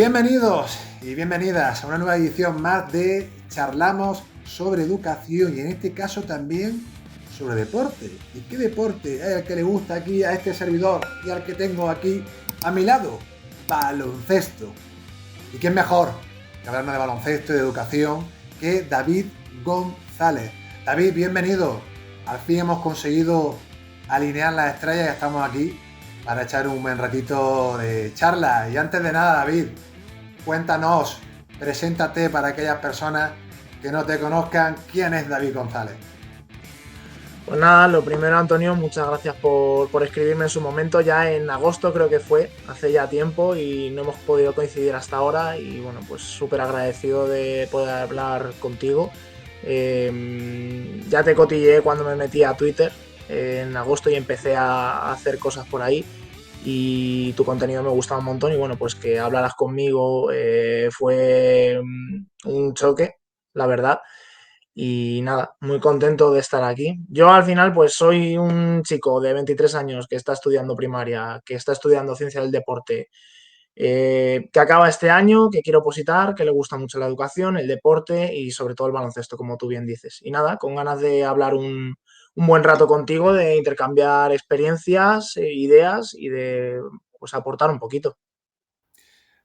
Bienvenidos y bienvenidas a una nueva edición más de Charlamos sobre educación y en este caso también sobre deporte. ¿Y qué deporte es el que le gusta aquí a este servidor y al que tengo aquí a mi lado? Baloncesto. ¿Y quién mejor que hablarnos de baloncesto y de educación que David González? David, bienvenido. Al fin hemos conseguido alinear las estrellas y estamos aquí para echar un buen ratito de charla. Y antes de nada, David, cuéntanos, preséntate para aquellas personas que no te conozcan, ¿quién es David González? Pues nada, lo primero, Antonio, muchas gracias por escribirme en su momento. Ya en agosto creo que fue, hace ya tiempo, y no hemos podido coincidir hasta ahora. Y bueno, pues súper agradecido de poder hablar contigo. Ya te cotilleé cuando me metí a Twitter en agosto y empecé a hacer cosas por ahí. Y tu contenido me gustaba un montón. Y bueno, pues que hablaras conmigo fue un choque, la verdad. Y nada, muy contento de estar aquí. Yo al final pues soy un chico de 23 años que está estudiando primaria, que está estudiando ciencia del deporte, que acaba este año, que quiere opositar, que le gusta mucho la educación, el deporte y sobre todo el baloncesto, como tú bien dices. Y nada, con ganas de hablar un buen rato contigo, de intercambiar experiencias, ideas y de pues aportar un poquito.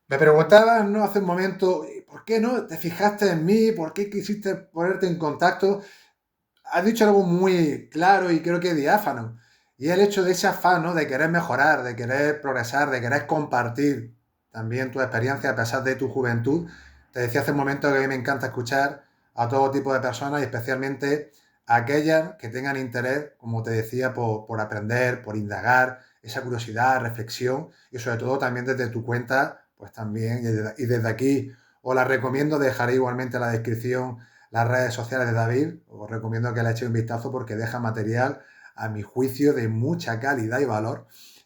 Me preguntabas, ¿no? Hace un momento, ¿por qué no te fijaste en mí? ¿Por qué quisiste ponerte en contacto? Has dicho algo muy claro y creo que diáfano. Y el hecho de ese afán, ¿no? De querer mejorar, de querer progresar, de querer compartir también tu experiencia a pesar de tu juventud. Te decía hace un momento que a mí me encanta escuchar a todo tipo de personas y especialmente a aquellas que tengan interés, como te decía, por aprender, por indagar, esa curiosidad, reflexión y sobre todo también desde tu cuenta, pues también, y desde aquí os la recomiendo, dejaré igualmente en la descripción las redes sociales de David. Os recomiendo que le echéis un vistazo porque deja material, a mi juicio, de mucha calidad y valor,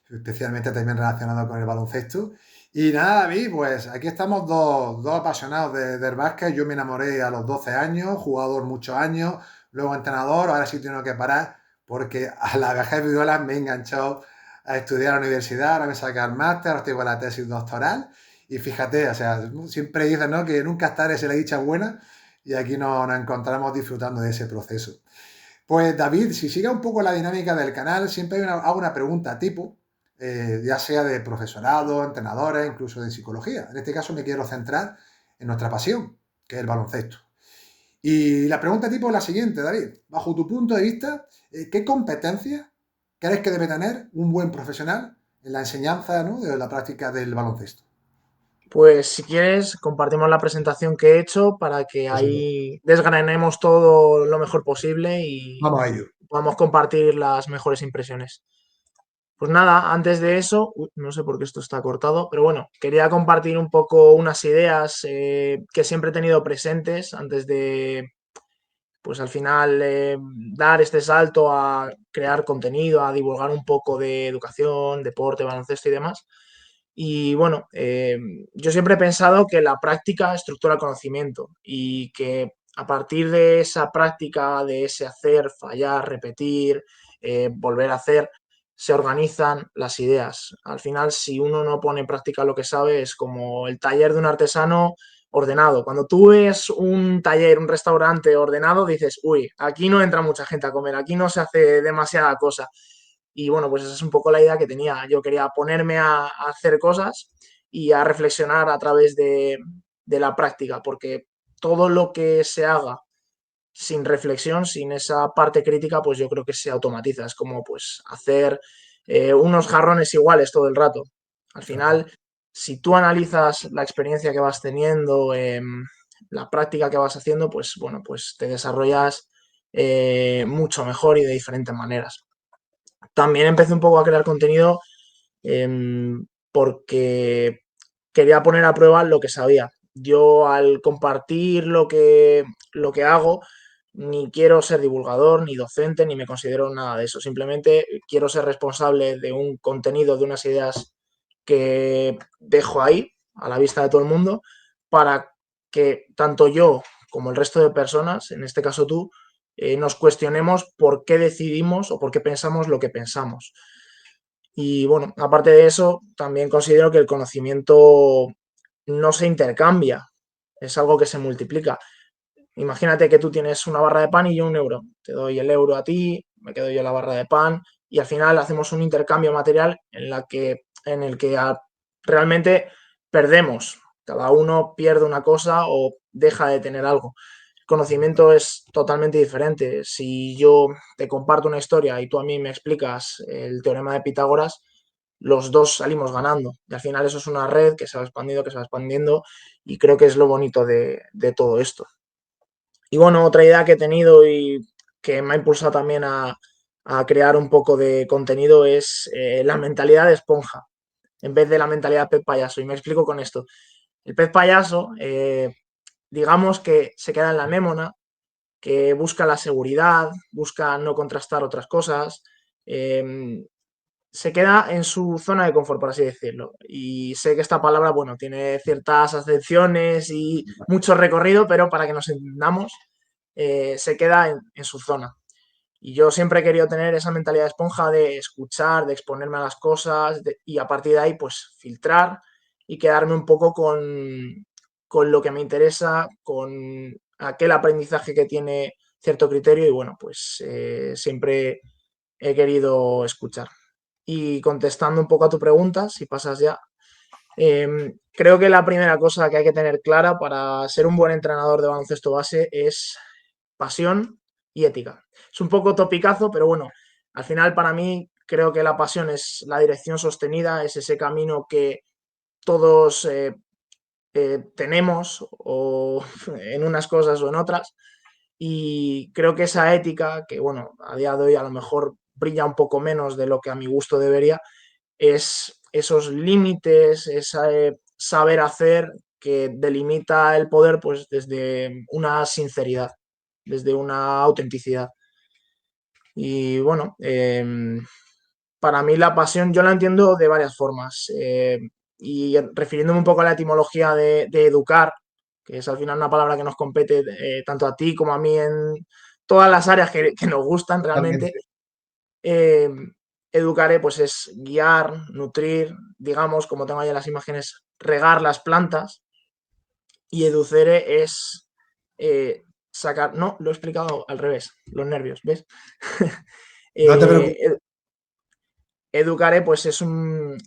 especialmente también relacionado con el baloncesto. Y nada, David, pues aquí estamos dos apasionados del básquet. Yo me enamoré a los 12 años, jugador muchos años, luego entrenador, ahora sí tengo que parar porque a la vejez viola me he enganchado a estudiar a la universidad, ahora me saqué el máster, ahora estoy con la tesis doctoral. Y fíjate, o sea, siempre dicen, ¿no?, que nunca es tarde si la dicha es buena, y aquí nos encontramos disfrutando de ese proceso. Pues David, si sigue un poco la dinámica del canal, siempre hago una pregunta tipo, ya sea de profesorado, entrenadores, incluso de psicología. En este caso me quiero centrar en nuestra pasión, que es el baloncesto. Y la pregunta tipo es la siguiente, David. Bajo tu punto de vista, ¿qué competencias crees que debe tener un buen profesional en la enseñanza, ¿no?, de la práctica del baloncesto? Pues si quieres, compartimos la presentación que he hecho para que Por supuesto. ahí desgranemos todo lo mejor posible y Vamos a ello. podamos compartir las mejores impresiones. Pues nada, antes de eso, no sé por qué esto está cortado, pero bueno, quería compartir un poco unas ideas que siempre he tenido presentes antes de, pues al final, dar este salto a crear contenido, a divulgar un poco de educación, deporte, baloncesto y demás. Y bueno, yo siempre he pensado que la práctica estructura el conocimiento y que a partir de esa práctica, de ese hacer, fallar, repetir, volver a hacer, se organizan las ideas. Al final, si uno no pone en práctica lo que sabe, es como el taller de un artesano ordenado. Cuando tú ves un taller, un restaurante ordenado, dices, uy, aquí no entra mucha gente a comer, aquí no se hace demasiada cosa. Y bueno, pues esa es un poco la idea que tenía. Yo quería ponerme a hacer cosas y a reflexionar a través de la práctica, porque todo lo que se haga sin reflexión, sin esa parte crítica, pues yo creo que se automatiza. Es como pues hacer unos jarrones iguales todo el rato. Al final, si tú analizas la experiencia que vas teniendo, la práctica que vas haciendo, pues bueno, pues te desarrollas mucho mejor y de diferentes maneras. También empecé un poco a crear contenido porque quería poner a prueba lo que sabía. Yo al compartir lo que hago, ni quiero ser divulgador, ni docente, ni me considero nada de eso. Simplemente quiero ser responsable de un contenido, de unas ideas que dejo ahí, a la vista de todo el mundo, para que tanto yo como el resto de personas, en este caso tú, nos cuestionemos por qué decidimos o por qué pensamos lo que pensamos. Y bueno, aparte de eso, también considero que el conocimiento no se intercambia, es algo que se multiplica. Imagínate que tú tienes una barra de pan y yo un euro. Te doy el euro a ti, me quedo yo la barra de pan y al final hacemos un intercambio material en el que realmente perdemos. Cada uno pierde una cosa o deja de tener algo. El conocimiento es totalmente diferente. Si yo te comparto una historia y tú a mí me explicas el teorema de Pitágoras, los dos salimos ganando. Y al final eso es una red que se va expandiendo, que se va expandiendo y creo que es lo bonito de todo esto. Y bueno, otra idea que he tenido y que me ha impulsado también a crear un poco de contenido es la mentalidad de esponja, en vez de la mentalidad pez payaso. Y me explico con esto. El pez payaso, digamos que se queda en la anémona, que busca la seguridad, busca no contrastar otras cosas, eh, se queda en su zona de confort, por así decirlo. Y sé que esta palabra, bueno, tiene ciertas acepciones y mucho recorrido, pero para que nos entendamos, se queda en su zona. Y yo siempre he querido tener esa mentalidad de esponja de escuchar, de exponerme a las cosas y a partir de ahí, pues filtrar y quedarme un poco con lo que me interesa, con aquel aprendizaje que tiene cierto criterio y bueno, pues siempre he querido escuchar. Y contestando un poco a tu pregunta, si pasas ya, creo que la primera cosa que hay que tener clara para ser un buen entrenador de baloncesto base es pasión y ética. Es un poco topicazo, pero bueno, al final para mí creo que la pasión es la dirección sostenida, es ese camino que todos tenemos o en unas cosas o en otras. Y creo que esa ética, que bueno, a día de hoy a lo mejor brilla un poco menos de lo que a mi gusto debería, es esos límites, ese saber hacer que delimita el poder pues desde una sinceridad, desde una autenticidad. Y bueno, para mí la pasión yo la entiendo de varias formas. Y refiriéndome un poco a la etimología de educar, que es al final una palabra que nos compete tanto a ti como a mí en todas las áreas que nos gustan realmente, Totalmente. eh, educaré pues es guiar, nutrir, digamos, como tengo ahí en las imágenes, regar las plantas y educere es sacar, no, lo he explicado al revés, los nervios, ¿ves? No te preocupes. eh, educare pues es un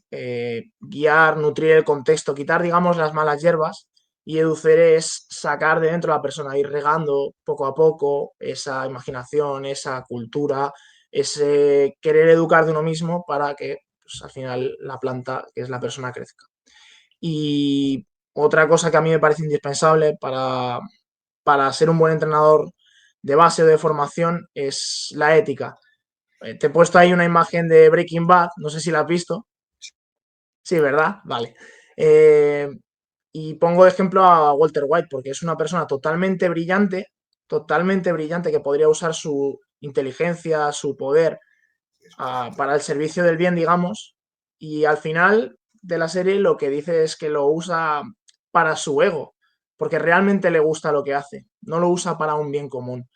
guiar, nutrir el contexto, quitar digamos las malas hierbas y educere es sacar de dentro a la persona, ir regando poco a poco esa imaginación, esa cultura, ese querer educar de uno mismo para que pues, al final la planta, que es la persona, crezca. Y otra cosa que a mí me parece indispensable para ser un buen entrenador de base o de formación es la ética. Te he puesto ahí una imagen de Breaking Bad, no sé si la has visto. Sí, ¿verdad? Vale. Eh, y pongo de ejemplo a Walter White, porque es una persona totalmente brillante, que podría usar su inteligencia, su poder para el servicio del bien, digamos. Y al final de la serie lo que dice es que lo usa para su ego, porque realmente le gusta lo que hace, no lo usa para un bien común.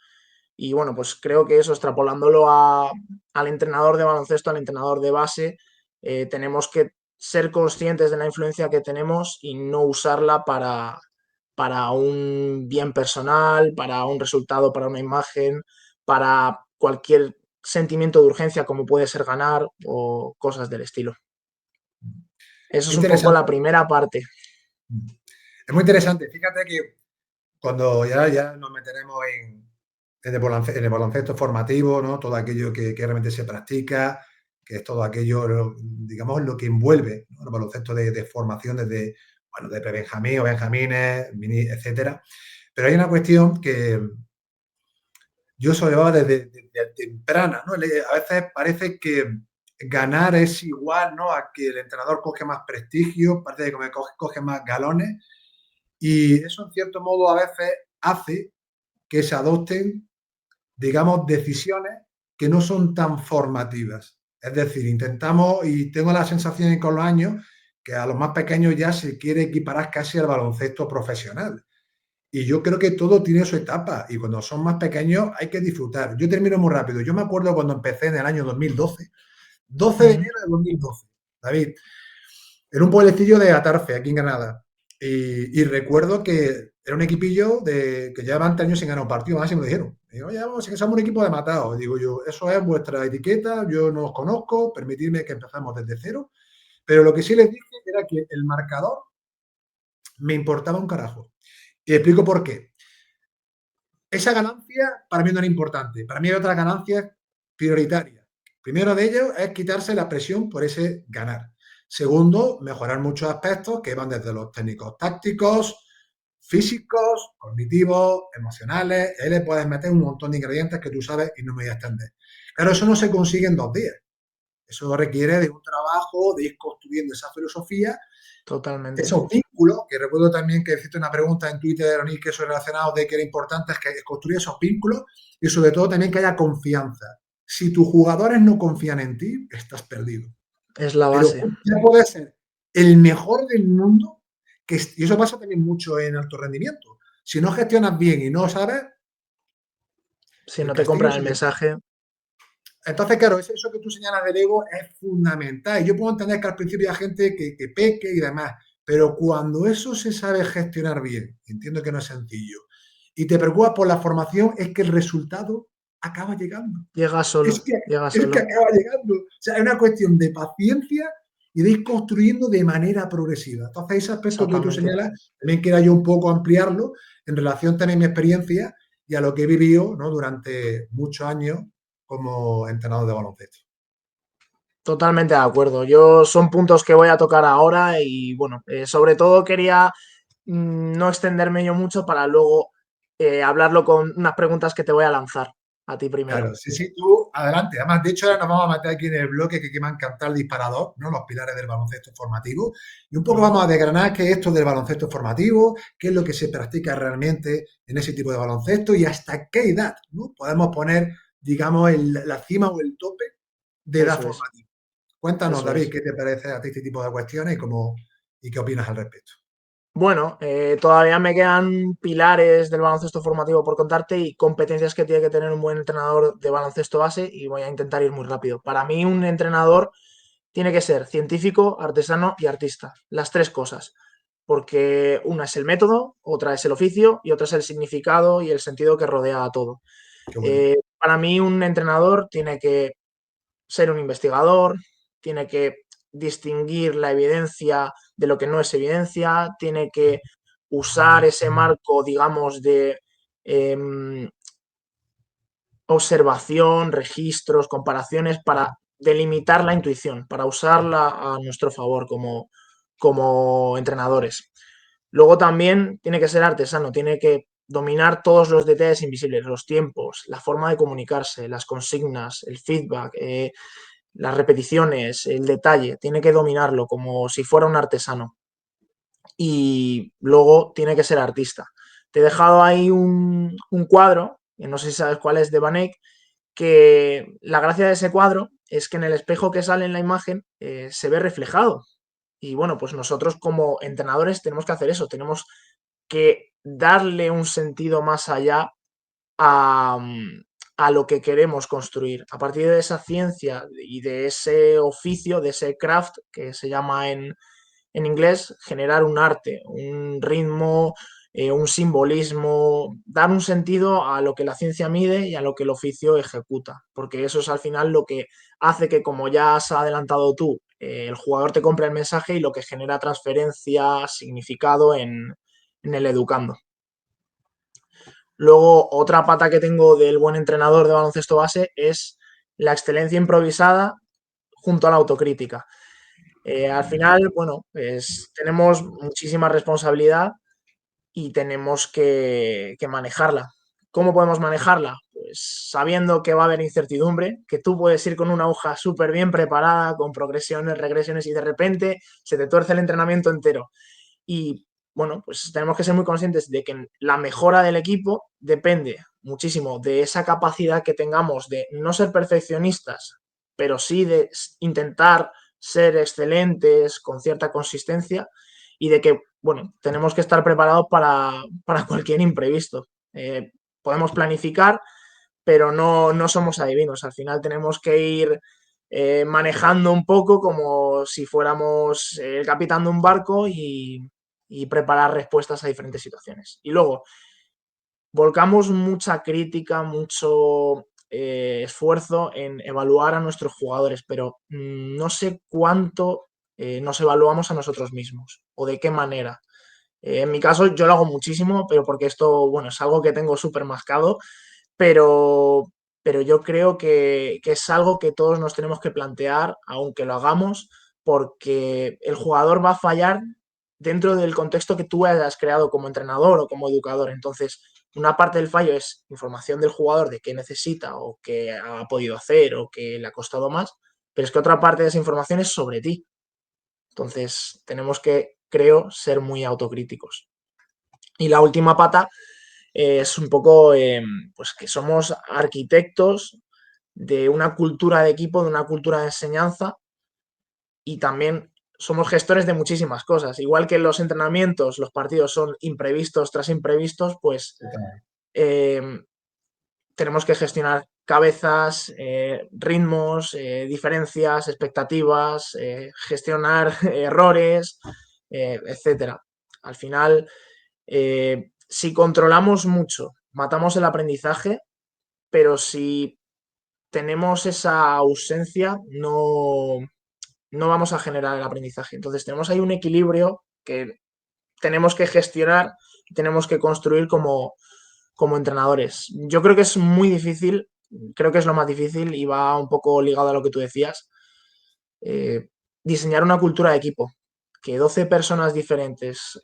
Y bueno, pues creo que eso, extrapolándolo al entrenador de baloncesto, al entrenador de base, tenemos que ser conscientes de la influencia que tenemos y no usarla para un bien personal, para un resultado, para una imagen, para cualquier sentimiento de urgencia como puede ser ganar o cosas del estilo. Eso Muy es un poco la interesante. primera parte. Es muy interesante. Fíjate que cuando ya nos meteremos en el baloncesto formativo, ¿no? Todo aquello que realmente se practica, que es todo aquello, digamos, lo que envuelve, ¿no? El baloncesto de formación desde, bueno, de prebenjamín o benjamines, mini, etcétera. Pero hay una cuestión que yo observaba desde temprana, ¿no? A veces parece que ganar es igual, ¿no? A que el entrenador coge más prestigio, parece que coge más galones, y eso en cierto modo a veces hace que se adopten, digamos, decisiones que no son tan formativas. Es decir, intentamos, y tengo la sensación con los años, que a los más pequeños ya se quiere equiparar casi al baloncesto profesional. Y yo creo que todo tiene su etapa y cuando son más pequeños hay que disfrutar. Yo termino muy rápido. Yo me acuerdo cuando empecé en el año 2012, 12 de Mm, enero de 2012, David, en un pueblecillo de Atarfe, aquí en Granada. Y recuerdo que era un equipillo que lleva 20 años sin ganar un partido, más y me lo dijeron. Y digo, oye, vamos, que somos un equipo de matados. Digo yo, eso es vuestra etiqueta, yo no os conozco, permitidme que empezamos desde cero. Pero lo que sí les dije era que el marcador me importaba un carajo. Y explico por qué. Esa ganancia para mí no era importante. Para mí hay otras ganancias prioritarias. Primero de ellos es quitarse la presión por ese ganar. Segundo, mejorar muchos aspectos que van desde los técnicos tácticos, físicos, cognitivos, emocionales. Ahí le puedes meter un montón de ingredientes que tú sabes y no me voy a extender. Claro, eso no se consigue en 2 días. Eso requiere de un trabajo, de ir construyendo esa filosofía, Totalmente. esos vínculos, que recuerdo también que hiciste una pregunta en Twitter, Oni, que eso relacionado de que era importante, es que construir esos vínculos y sobre todo también que haya confianza. Si tus jugadores no confían en ti, estás perdido. Es la Pero base. ya puedes ser el mejor del mundo, y eso pasa también mucho en alto rendimiento. Si no gestionas bien y no sabes, Si el no te castigo compran el se te queda. mensaje, Entonces, claro, eso que tú señalas del ego es fundamental. Yo puedo entender que al principio hay gente que peque y demás, pero cuando eso se sabe gestionar bien, entiendo que no es sencillo, y te preocupas por la formación, es que el resultado acaba llegando. llega Es solo, que, llega es que solo. acaba llegando. O sea, es una cuestión de paciencia y de ir construyendo de manera progresiva. Entonces, ese aspecto que tú Exactamente. señalas, también quería yo un poco ampliarlo en relación también a mi experiencia y a lo que he vivido, ¿no?, durante muchos años como entrenador de baloncesto. Totalmente de acuerdo. Yo son puntos que voy a tocar ahora y bueno, sobre todo quería no extenderme yo mucho para luego hablarlo con unas preguntas que te voy a lanzar a ti primero. Claro, sí, sí, tú adelante. Además, de hecho, ahora nos vamos a meter aquí en el bloque que me ha encantado el disparador, ¿no? Los pilares del baloncesto formativo. Y un poco Ujú. vamos a desgranar qué es esto del baloncesto formativo, qué es lo que se practica realmente en ese tipo de baloncesto y hasta qué edad, ¿no?, podemos poner, digamos, la cima o el tope de edad Eso es, formativa. Cuéntanos, eso David, es. qué te parece a ti este tipo de cuestiones y qué opinas al respecto. Bueno, todavía me quedan pilares del baloncesto formativo por contarte y competencias que tiene que tener un buen entrenador de baloncesto base y voy a intentar ir muy rápido. Para mí un entrenador tiene que ser científico, artesano y artista. Las tres cosas. Porque una es el método, otra es el oficio y otra es el significado y el sentido que rodea a todo. Qué bueno. Para mí un entrenador tiene que ser un investigador, tiene que distinguir la evidencia de lo que no es evidencia, tiene que usar ese marco, digamos, de eh, observación, registros, comparaciones para delimitar la intuición, para usarla a nuestro favor como entrenadores. Luego también tiene que ser artesano, tiene que dominar todos los detalles invisibles, los tiempos, la forma de comunicarse, las consignas, el feedback, las repeticiones, el detalle, tiene que dominarlo como si fuera un artesano. Y luego tiene que ser artista. Te he dejado ahí un cuadro, que no sé si sabes cuál es, de Van Eyck, que la gracia de ese cuadro es que en el espejo que sale en la imagen se ve reflejado. Y bueno, pues nosotros como entrenadores tenemos que hacer eso, tenemos que darle un sentido más allá a, a lo que queremos construir. A partir de esa ciencia y de ese oficio, de ese craft que se llama en inglés, generar un arte, un ritmo, un simbolismo, dar un sentido a lo que la ciencia mide y a lo que el oficio ejecuta, porque eso es al final lo que hace que, como ya has adelantado tú, el jugador te compre el mensaje y lo que genera transferencia, significado en el educando. Luego, otra pata que tengo del buen entrenador de baloncesto base es la excelencia improvisada junto a la autocrítica. Al final, bueno, pues tenemos muchísima responsabilidad y tenemos que manejarla. ¿Cómo podemos manejarla? Pues sabiendo que va a haber incertidumbre, que tú puedes ir con una hoja súper bien preparada, con progresiones, regresiones y de repente se te tuerce el entrenamiento entero. Y bueno, pues tenemos que ser muy conscientes de que la mejora del equipo depende muchísimo de esa capacidad que tengamos de no ser perfeccionistas, pero sí de intentar ser excelentes con cierta consistencia y de que, bueno, tenemos que estar preparados para cualquier imprevisto. Podemos planificar, pero no somos adivinos. Al final tenemos que ir manejando un poco como si fuéramos el capitán de un barco y preparar respuestas a diferentes situaciones. Y luego, volcamos mucha crítica, mucho esfuerzo en evaluar a nuestros jugadores, pero no sé cuánto nos evaluamos a nosotros mismos o de qué manera. En mi caso yo lo hago muchísimo, pero porque esto, bueno, es algo que tengo súper mascado, pero, pero yo creo que es algo que todos nos tenemos que plantear, aunque lo hagamos, porque el jugador va a fallar dentro del contexto que tú hayas creado como entrenador o como educador. Entonces, una parte del fallo es información del jugador de qué necesita o qué ha podido hacer o qué le ha costado más, pero es que otra parte de esa información es sobre ti. Entonces, tenemos que, creo, ser muy autocríticos. Y la última pata es un poco pues que somos arquitectos de una cultura de equipo, de una cultura de enseñanza y también somos gestores de muchísimas cosas. Igual que los entrenamientos, los partidos son imprevistos tras imprevistos, pues eh, tenemos que gestionar cabezas, ritmos, diferencias, expectativas, gestionar errores, etcétera. Al final, si controlamos mucho, matamos el aprendizaje, pero si tenemos esa ausencia, no vamos a generar el aprendizaje. Entonces tenemos ahí un equilibrio que tenemos que gestionar, tenemos que construir como entrenadores. Yo creo que es muy difícil, creo que es lo más difícil y va un poco ligado a lo que tú decías, eh, diseñar una cultura de equipo, que 12 personas diferentes,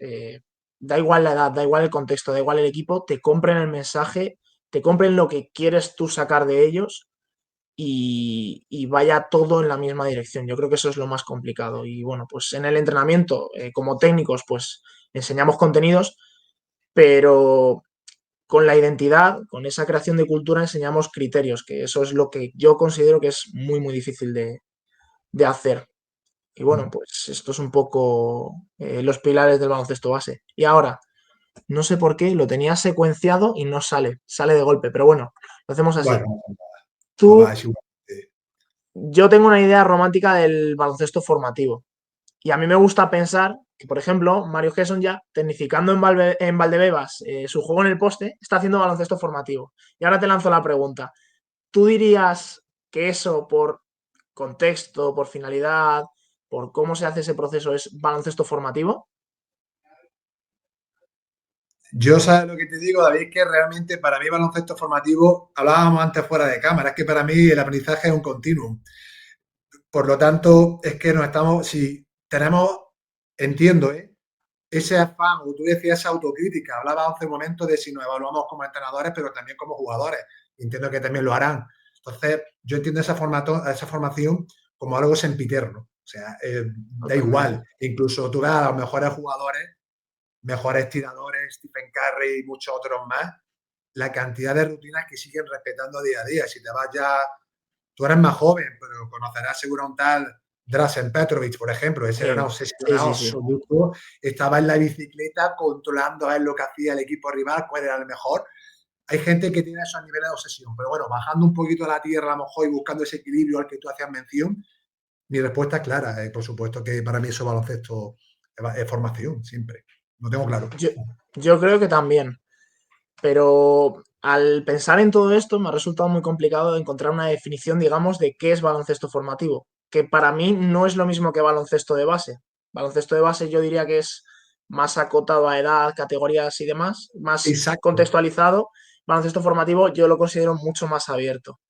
da igual la edad, da igual el contexto, da igual el equipo, te compren el mensaje, te compren lo que quieres tú sacar de ellos y vaya todo en la misma dirección. Yo creo que eso es lo más complicado. Y bueno, pues en el entrenamiento, como técnicos, pues enseñamos contenidos, pero con la identidad, con esa creación de cultura, enseñamos criterios, que eso es lo que yo considero que es muy, muy difícil de hacer. Y bueno, pues esto es un poco los pilares del baloncesto base. Y ahora, no sé por qué, lo tenía secuenciado y no sale, sale de golpe, pero bueno, lo hacemos así. Bueno, eso va, Tú, es igual. yo tengo una idea romántica del baloncesto formativo. Y a mí me gusta pensar que, por ejemplo, Mario Gesson ya, tecnificando en Valdebebas su juego en el poste, está haciendo baloncesto formativo. Y ahora te lanzo la pregunta. ¿Tú dirías que eso por contexto, por finalidad, por cómo se hace ese proceso es baloncesto formativo? Yo sabes lo que te digo, David, que realmente para mí baloncesto formativo, hablábamos antes fuera de cámara, es que para mí el aprendizaje es un continuum. Por lo tanto, es que nos estamos, si tenemos, entiendo, ese afán, o tú decías esa autocrítica, hablaba hace un momento de si nos evaluamos como entrenadores, pero también como jugadores. Entiendo que también lo harán. Entonces, yo entiendo esa formación como algo sempiterno. O sea, da Totalmente. igual. Incluso tú ves a los mejores jugadores, mejores tiradores, Stephen Curry y muchos otros más, la cantidad de rutinas que siguen respetando día a día. Si te vas ya, tú eres más joven, pero conocerás seguro a un tal Drazen Petrovic, por ejemplo. Ese era un Sí, sí, obsesionado sí, sí. absoluto. Estaba en la bicicleta controlando a ver lo que hacía el equipo rival, cuál era el mejor. Hay gente que tiene esos niveles de obsesión, pero bueno, bajando un poquito a la tierra a lo mejor y buscando ese equilibrio al que tú hacías mención, mi respuesta es clara. Por supuesto que para mí eso baloncesto es formación, siempre. Lo tengo claro. Yo, yo creo que también, pero al pensar en todo esto me ha resultado muy complicado encontrar una definición, digamos, de qué es baloncesto formativo, que para mí no es lo mismo que baloncesto de base. Baloncesto de base yo diría que es más acotado a edad, categorías y demás, más Exacto. contextualizado. Baloncesto formativo yo lo considero mucho más abierto.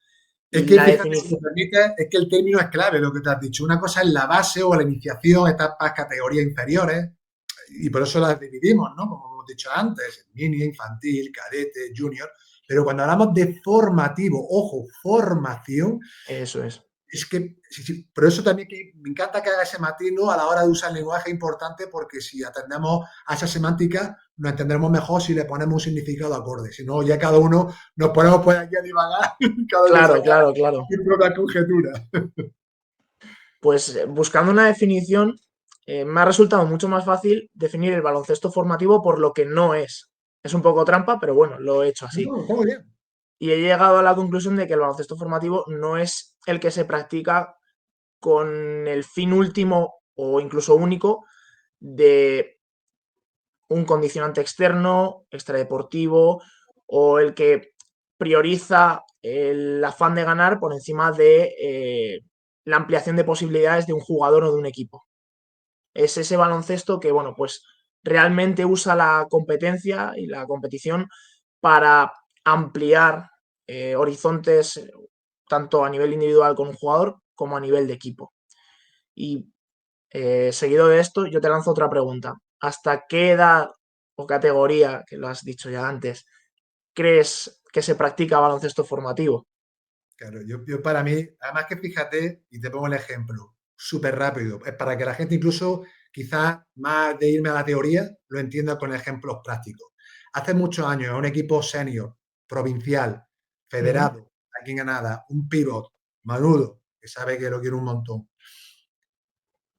Es Y que la fíjate, si me definición, permite, es que el término es clave, lo que te has dicho. Una cosa es la base o la iniciación, etapas, categorías inferiores, y por eso las dividimos, ¿no? Como hemos dicho antes, mini, infantil, cadete, junior. Pero cuando hablamos de formativo, ojo, formación, eso es. es que, sí, sí, por eso también que me encanta que haga ese matiz, ¿no? A la hora de usar el lenguaje importante, porque si atendemos a esa semántica, nos entenderemos mejor si le ponemos un significado acorde. Si no, ya cada uno nos ponemos por aquí a divagar, cada uno Claro, saca claro, claro. su propia conjetura. Pues buscando una definición, me ha resultado mucho más fácil definir el baloncesto formativo por lo que no es. Es un poco trampa, pero bueno, lo he hecho así. No, está muy bien. Y he llegado a la conclusión de que el baloncesto formativo no es el que se practica con el fin último o incluso único de un condicionante externo, extradeportivo, o el que prioriza el afán de ganar por encima de la ampliación de posibilidades de un jugador o de un equipo. Es ese baloncesto que, bueno, pues realmente usa la competencia y la competición para ampliar horizontes tanto a nivel individual con un jugador como a nivel de equipo. Y seguido de esto, yo te lanzo otra pregunta. ¿Hasta qué edad o categoría, que lo has dicho ya antes, crees que se practica baloncesto formativo? Claro, yo para mí, además que fíjate, y te pongo el ejemplo, súper rápido, es para que la gente incluso, quizás más de irme a la teoría, lo entienda con ejemplos prácticos. Hace muchos años, un equipo senior, provincial, Mm. federado, aquí en Granada, un pívot, Manudo, que sabe que lo quiero un montón,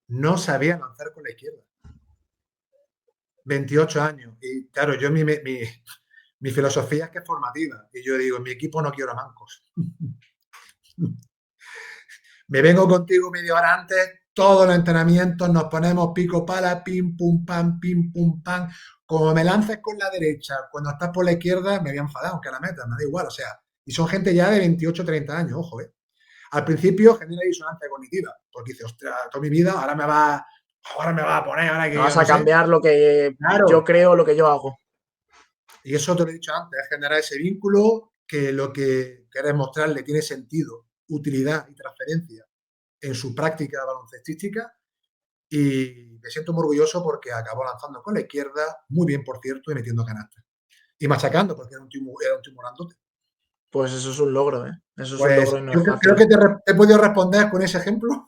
no sabía lanzar con la izquierda. 28 años. Y claro, yo mi filosofía es que es formativa. Y yo digo, en mi equipo no quiero mancos. Me vengo contigo media hora antes, todos los entrenamientos, nos ponemos pico pala, pim pum pam. Como me lances con la derecha, cuando estás por la izquierda, me voy a enfadar, aunque la meta, me da igual, o sea, y son gente ya de 28 30 años, ojo, ¿eh? Al principio genera disonancia cognitiva, porque dice, ostras, toda mi vida, ahora me va a poner, ahora Me que yo vas no a sé. cambiar lo que yo Claro, creo, lo que yo hago. y eso te lo he dicho antes, es generar ese vínculo que lo que quieres mostrarle tiene sentido, utilidad y transferencia en su práctica baloncestística. Y me siento muy orgulloso porque acabó lanzando con la izquierda, muy bien por cierto, y metiendo canastas. Y machacando, porque era un timorandote. Pues eso es un logro, ¿eh? Eso es un logro Pues y no yo es creo fácil. que te he podido responder con ese ejemplo.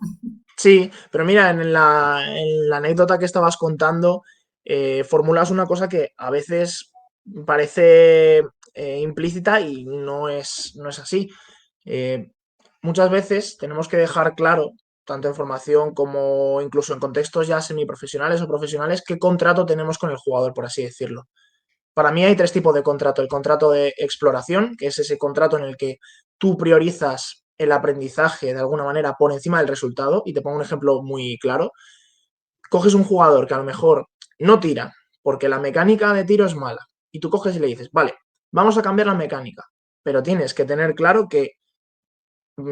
Sí, pero mira, en la anécdota que estabas contando, formulas una cosa que a veces parece implícita y no es así. Eh, Muchas veces tenemos que dejar claro, tanto en formación como incluso en contextos ya semiprofesionales o profesionales, qué contrato tenemos con el jugador, por así decirlo. Para mí hay tres tipos de contrato. El contrato de exploración, que es ese contrato en el que tú priorizas el aprendizaje de alguna manera por encima del resultado. Y te pongo un ejemplo muy claro. Coges un jugador que a lo mejor no tira porque la mecánica de tiro es mala. Y tú coges y le dices, vale, vamos a cambiar la mecánica. Pero tienes que tener claro que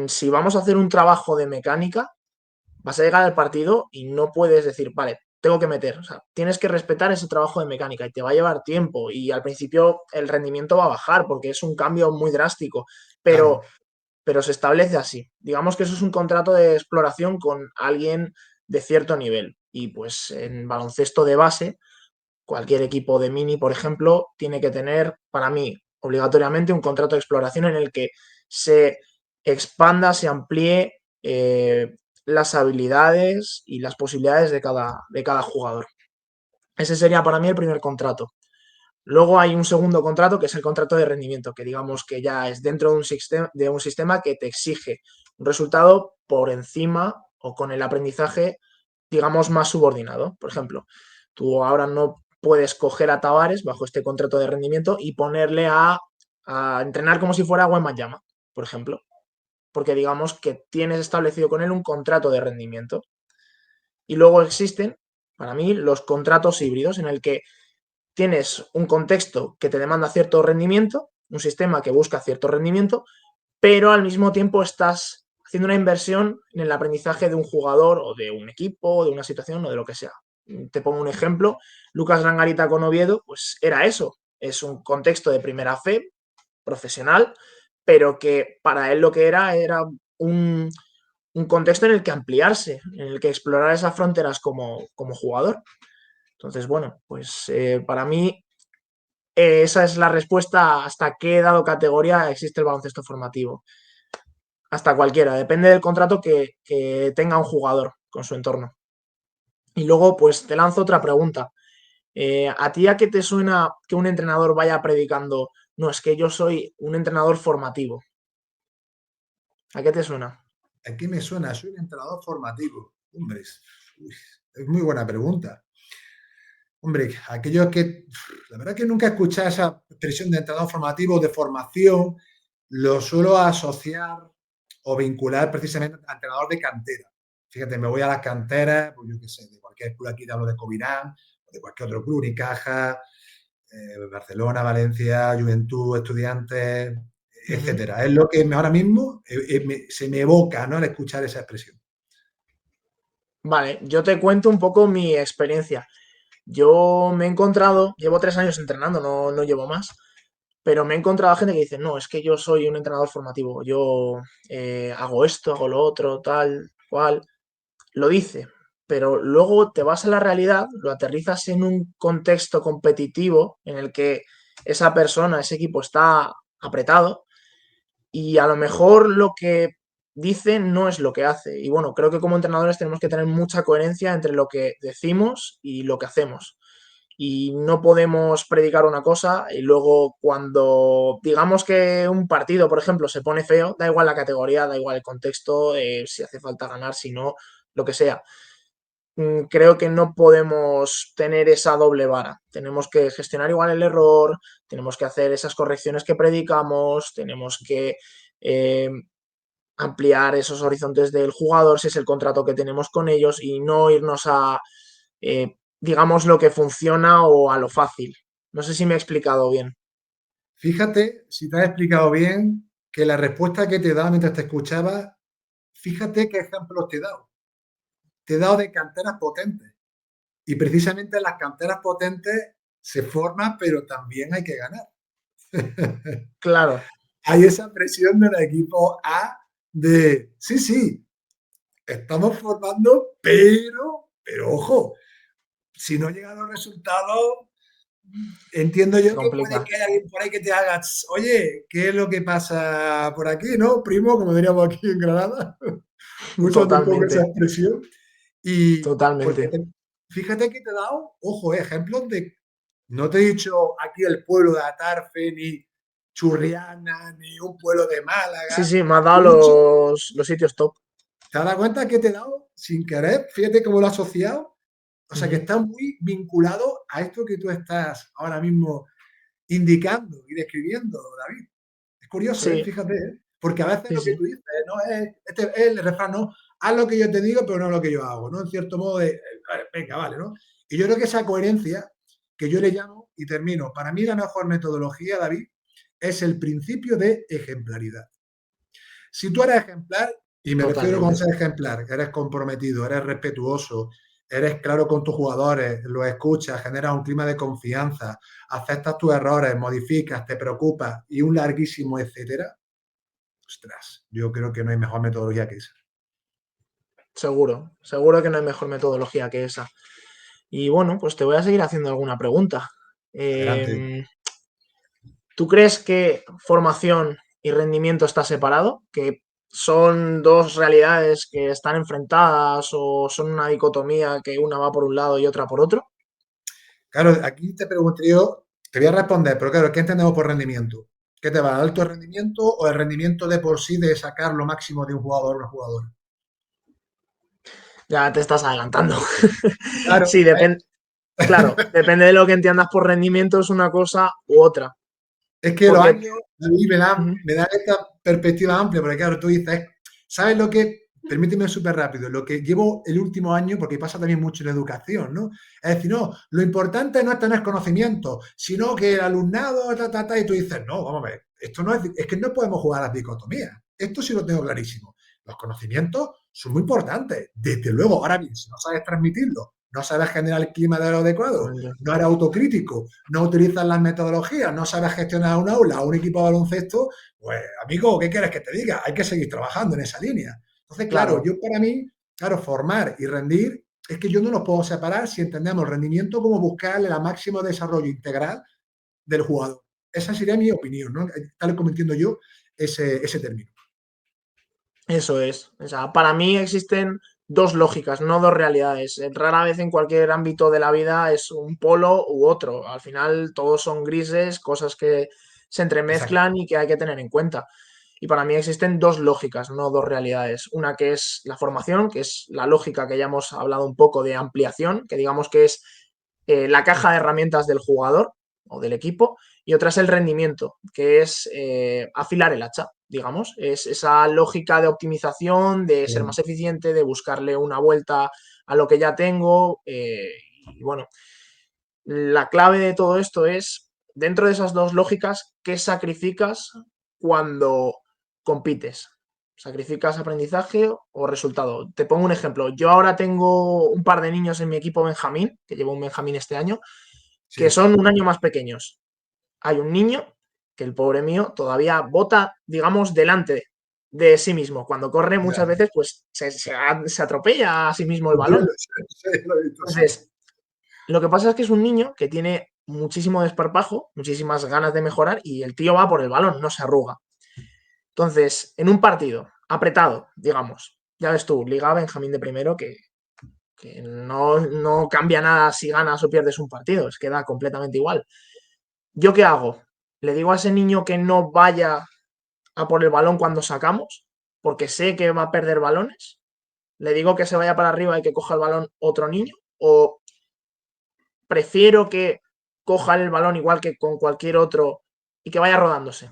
si vamos a hacer un trabajo de mecánica, vas a llegar al partido y no puedes decir, vale, tengo que meter. O sea, tienes que respetar ese trabajo de mecánica y te va a llevar tiempo. Y al principio el rendimiento va a bajar porque es un cambio muy drástico. Claro, Pero se establece así. Digamos que eso es un contrato de exploración con alguien de cierto nivel. Y pues en baloncesto de base, cualquier equipo de mini, por ejemplo, tiene que tener, para mí, obligatoriamente un contrato de exploración en el que se expanda, se amplíe las habilidades y las posibilidades de cada jugador. Ese sería para mí el primer contrato. Luego hay un segundo contrato que es el contrato de rendimiento, que digamos que ya es dentro de un sistema que te exige un resultado por encima o con el aprendizaje, digamos, más subordinado. Por ejemplo, tú ahora no puedes coger a Tavares bajo este contrato de rendimiento y ponerle a entrenar como si fuera Wembanyama, por ejemplo, porque digamos que tienes establecido con él un contrato de rendimiento. Y luego existen, para mí, los contratos híbridos en el que tienes un contexto que te demanda cierto rendimiento, un sistema que busca cierto rendimiento, pero al mismo tiempo estás haciendo una inversión en el aprendizaje de un jugador o de un equipo, o de una situación o de lo que sea. Te pongo un ejemplo, Lucas Langarita con Oviedo, pues era eso, es un contexto de primera fe, profesional, pero que para él lo que era un contexto en el que ampliarse, en el que explorar esas fronteras como jugador. Entonces, bueno, pues para mí esa es la respuesta hasta qué dado categoría existe el baloncesto formativo. Hasta cualquiera, depende del contrato que tenga un jugador con su entorno. Y luego, pues te lanzo otra pregunta. ¿A ti a qué te suena que un entrenador vaya predicando? No, es que yo soy un entrenador formativo. ¿A qué te suena? ¿a qué me suena? Soy un entrenador formativo. Hombre, es muy buena pregunta. Hombre, aquello que, la verdad que nunca he escuchado esa expresión de entrenador formativo, de formación, lo suelo asociar o vincular precisamente a entrenador de cantera. Fíjate, me voy a las canteras, pues yo qué sé, de cualquier club aquí te hablo de Covirán, de cualquier otro club, Unicaja, Barcelona, Valencia, Juventud, Estudiantes, Ujú. etcétera. Es lo que ahora mismo se me evoca, ¿no?, al escuchar esa expresión. Vale, yo te cuento un poco mi experiencia. Yo me he encontrado, llevo 3 años entrenando, no llevo más, pero me he encontrado gente que dice, no, es que yo soy un entrenador formativo, yo hago esto, hago lo otro, tal, cual. Lo dice, pero luego te vas a la realidad, lo aterrizas en un contexto competitivo en el que esa persona, ese equipo está apretado y a lo mejor lo que dice no es lo que hace. Y bueno, creo que como entrenadores tenemos que tener mucha coherencia entre lo que decimos y lo que hacemos. Y no podemos predicar una cosa y luego cuando digamos que un partido, por ejemplo, se pone feo, da igual la categoría, da igual el contexto, si hace falta ganar, si no, lo que sea. Creo que no podemos tener esa doble vara. Tenemos que gestionar igual el error, tenemos que hacer esas correcciones que predicamos, tenemos que eh, ampliar esos horizontes del jugador, si es el contrato que tenemos con ellos, y no irnos a, digamos, lo que funciona o a lo fácil. No sé si me he explicado bien. Fíjate, si te has explicado bien, que la respuesta que te he dado mientras te escuchaba, fíjate qué ejemplos te he dado. Te he dado de canteras potentes. Y precisamente las canteras potentes se forman, pero también hay que ganar. Claro, Hay esa presión del equipo A de, sí, sí, estamos formando, pero ojo, si no llegan los resultados, entiendo se yo que puede complica. que haya alguien por ahí que te haga, oye, ¿qué es lo que pasa por aquí, no, primo? Como diríamos aquí en Granada, úsate un poco esa Totalmente, expresión. Y porque totalmente. fíjate que te he dado, ojo, ejemplos de, no te he dicho aquí el pueblo de Atarfe, ni Churriana, ni un pueblo de Sí, Málaga. sí, me ha dado Te he dicho, los sitios top. ¿te has dado cuenta que te he dado sin querer? Fíjate cómo lo he asociado. O sea, que Ujú. está muy vinculado a esto que tú estás ahora mismo indicando y describiendo, David. Es curioso, ¿eh? Sí, Fíjate, ¿eh? Porque a veces sí, lo que sí, tú dices, ¿no? Es el refrán, ¿no? Haz lo que yo te digo, pero no lo que yo hago, ¿no? En cierto modo de, venga, vale, ¿no? Y yo creo que esa coherencia, que yo le llamo, y termino, para mí la mejor metodología, David, es el principio de ejemplaridad. Si tú eres ejemplar, y me refiero con totalmente. ser ejemplar, eres comprometido, eres respetuoso, eres claro con tus jugadores, los escuchas, generas un clima de confianza, aceptas tus errores, modificas, te preocupas y un larguísimo etcétera, ostras, yo creo que no hay mejor metodología que esa. Seguro, seguro que no hay mejor metodología que esa. Y bueno, pues te voy a seguir haciendo alguna pregunta. Adelante. Em, ¿Tú crees que formación y rendimiento está separado? ¿Que son dos realidades que están enfrentadas o son una dicotomía que una va por un lado y otra por otro? Claro, aquí te pregunto yo, te voy a responder, pero claro, ¿qué entendemos por rendimiento? ¿Qué te va? ¿Alto rendimiento o el rendimiento de por sí de sacar lo máximo de un jugador o una jugadora? Ya te estás adelantando. Claro, Sí, depende. Claro, depende de lo que entiendas por rendimiento, es una cosa u otra. es que los Porque. años a mí Ujú. me dan esta perspectiva amplia, porque claro, tú dices, ¿sabes lo que? Permíteme súper rápido, lo que llevo el último año, porque pasa también mucho en educación, ¿no? Es decir, no, lo importante no es tener conocimiento, sino que el alumnado, y tú dices, no, vamos a ver, esto no es que no podemos jugar a las dicotomías. Esto sí lo tengo clarísimo. Los conocimientos son muy importantes, desde luego. Ahora bien, si no sabes transmitirlo, no sabes generar el clima de lo adecuado, Exactamente. no eres autocrítico, no utilizas las metodologías, no sabes gestionar un aula o un equipo de baloncesto, pues amigo, ¿qué quieres que te diga? Hay que seguir trabajando en esa línea. Entonces, claro, Claro, yo para mí, claro, formar y rendir es que yo no los puedo separar si entendemos el rendimiento como buscarle el máximo desarrollo integral del jugador. Esa sería mi opinión, ¿no? Tal como entiendo yo ese término. eso es. O sea, para mí existen dos lógicas, no dos realidades. Rara vez en cualquier ámbito de la vida es un polo u otro. Al final todos son grises, cosas que se Exacto. entremezclan y que hay que tener en cuenta. Y para mí existen dos lógicas, no dos realidades. Una que es la formación, que es la lógica que ya hemos hablado un poco de ampliación, que digamos que es la caja de herramientas del jugador o del equipo, y otra es el rendimiento, que es afilar el hacha, digamos. Es esa lógica de optimización, de ser más eficiente, de buscarle una vuelta a lo que ya tengo. Y bueno, la clave de todo esto es, dentro de esas dos lógicas, ¿qué sacrificas cuando compites? ¿Sacrificas aprendizaje o resultado? Te pongo un ejemplo. Yo ahora tengo un par de niños en mi equipo Benjamín, que llevo un Benjamín este año, que Sí, son un año más pequeños. Hay un niño que el pobre mío todavía bota, digamos, delante de sí mismo. Cuando corre muchas ya. veces, pues se atropella a sí mismo el balón. Entiendo, sí, sí, lo he visto así. Entonces, lo que pasa es que es un niño que tiene muchísimo desparpajo, muchísimas ganas de mejorar y el tío va por el balón, no se arruga. Entonces, en un partido apretado, digamos, ya ves tú, Liga Benjamín de primero, que no cambia nada si ganas o pierdes un partido, es que da completamente igual. ¿Yo qué hago? ¿Le digo a ese niño que no vaya a por el balón cuando sacamos? Porque sé que va a perder balones. ¿Le digo que se vaya para arriba y que coja el balón otro niño? ¿O prefiero que coja el balón igual que con cualquier otro y que vaya rodándose?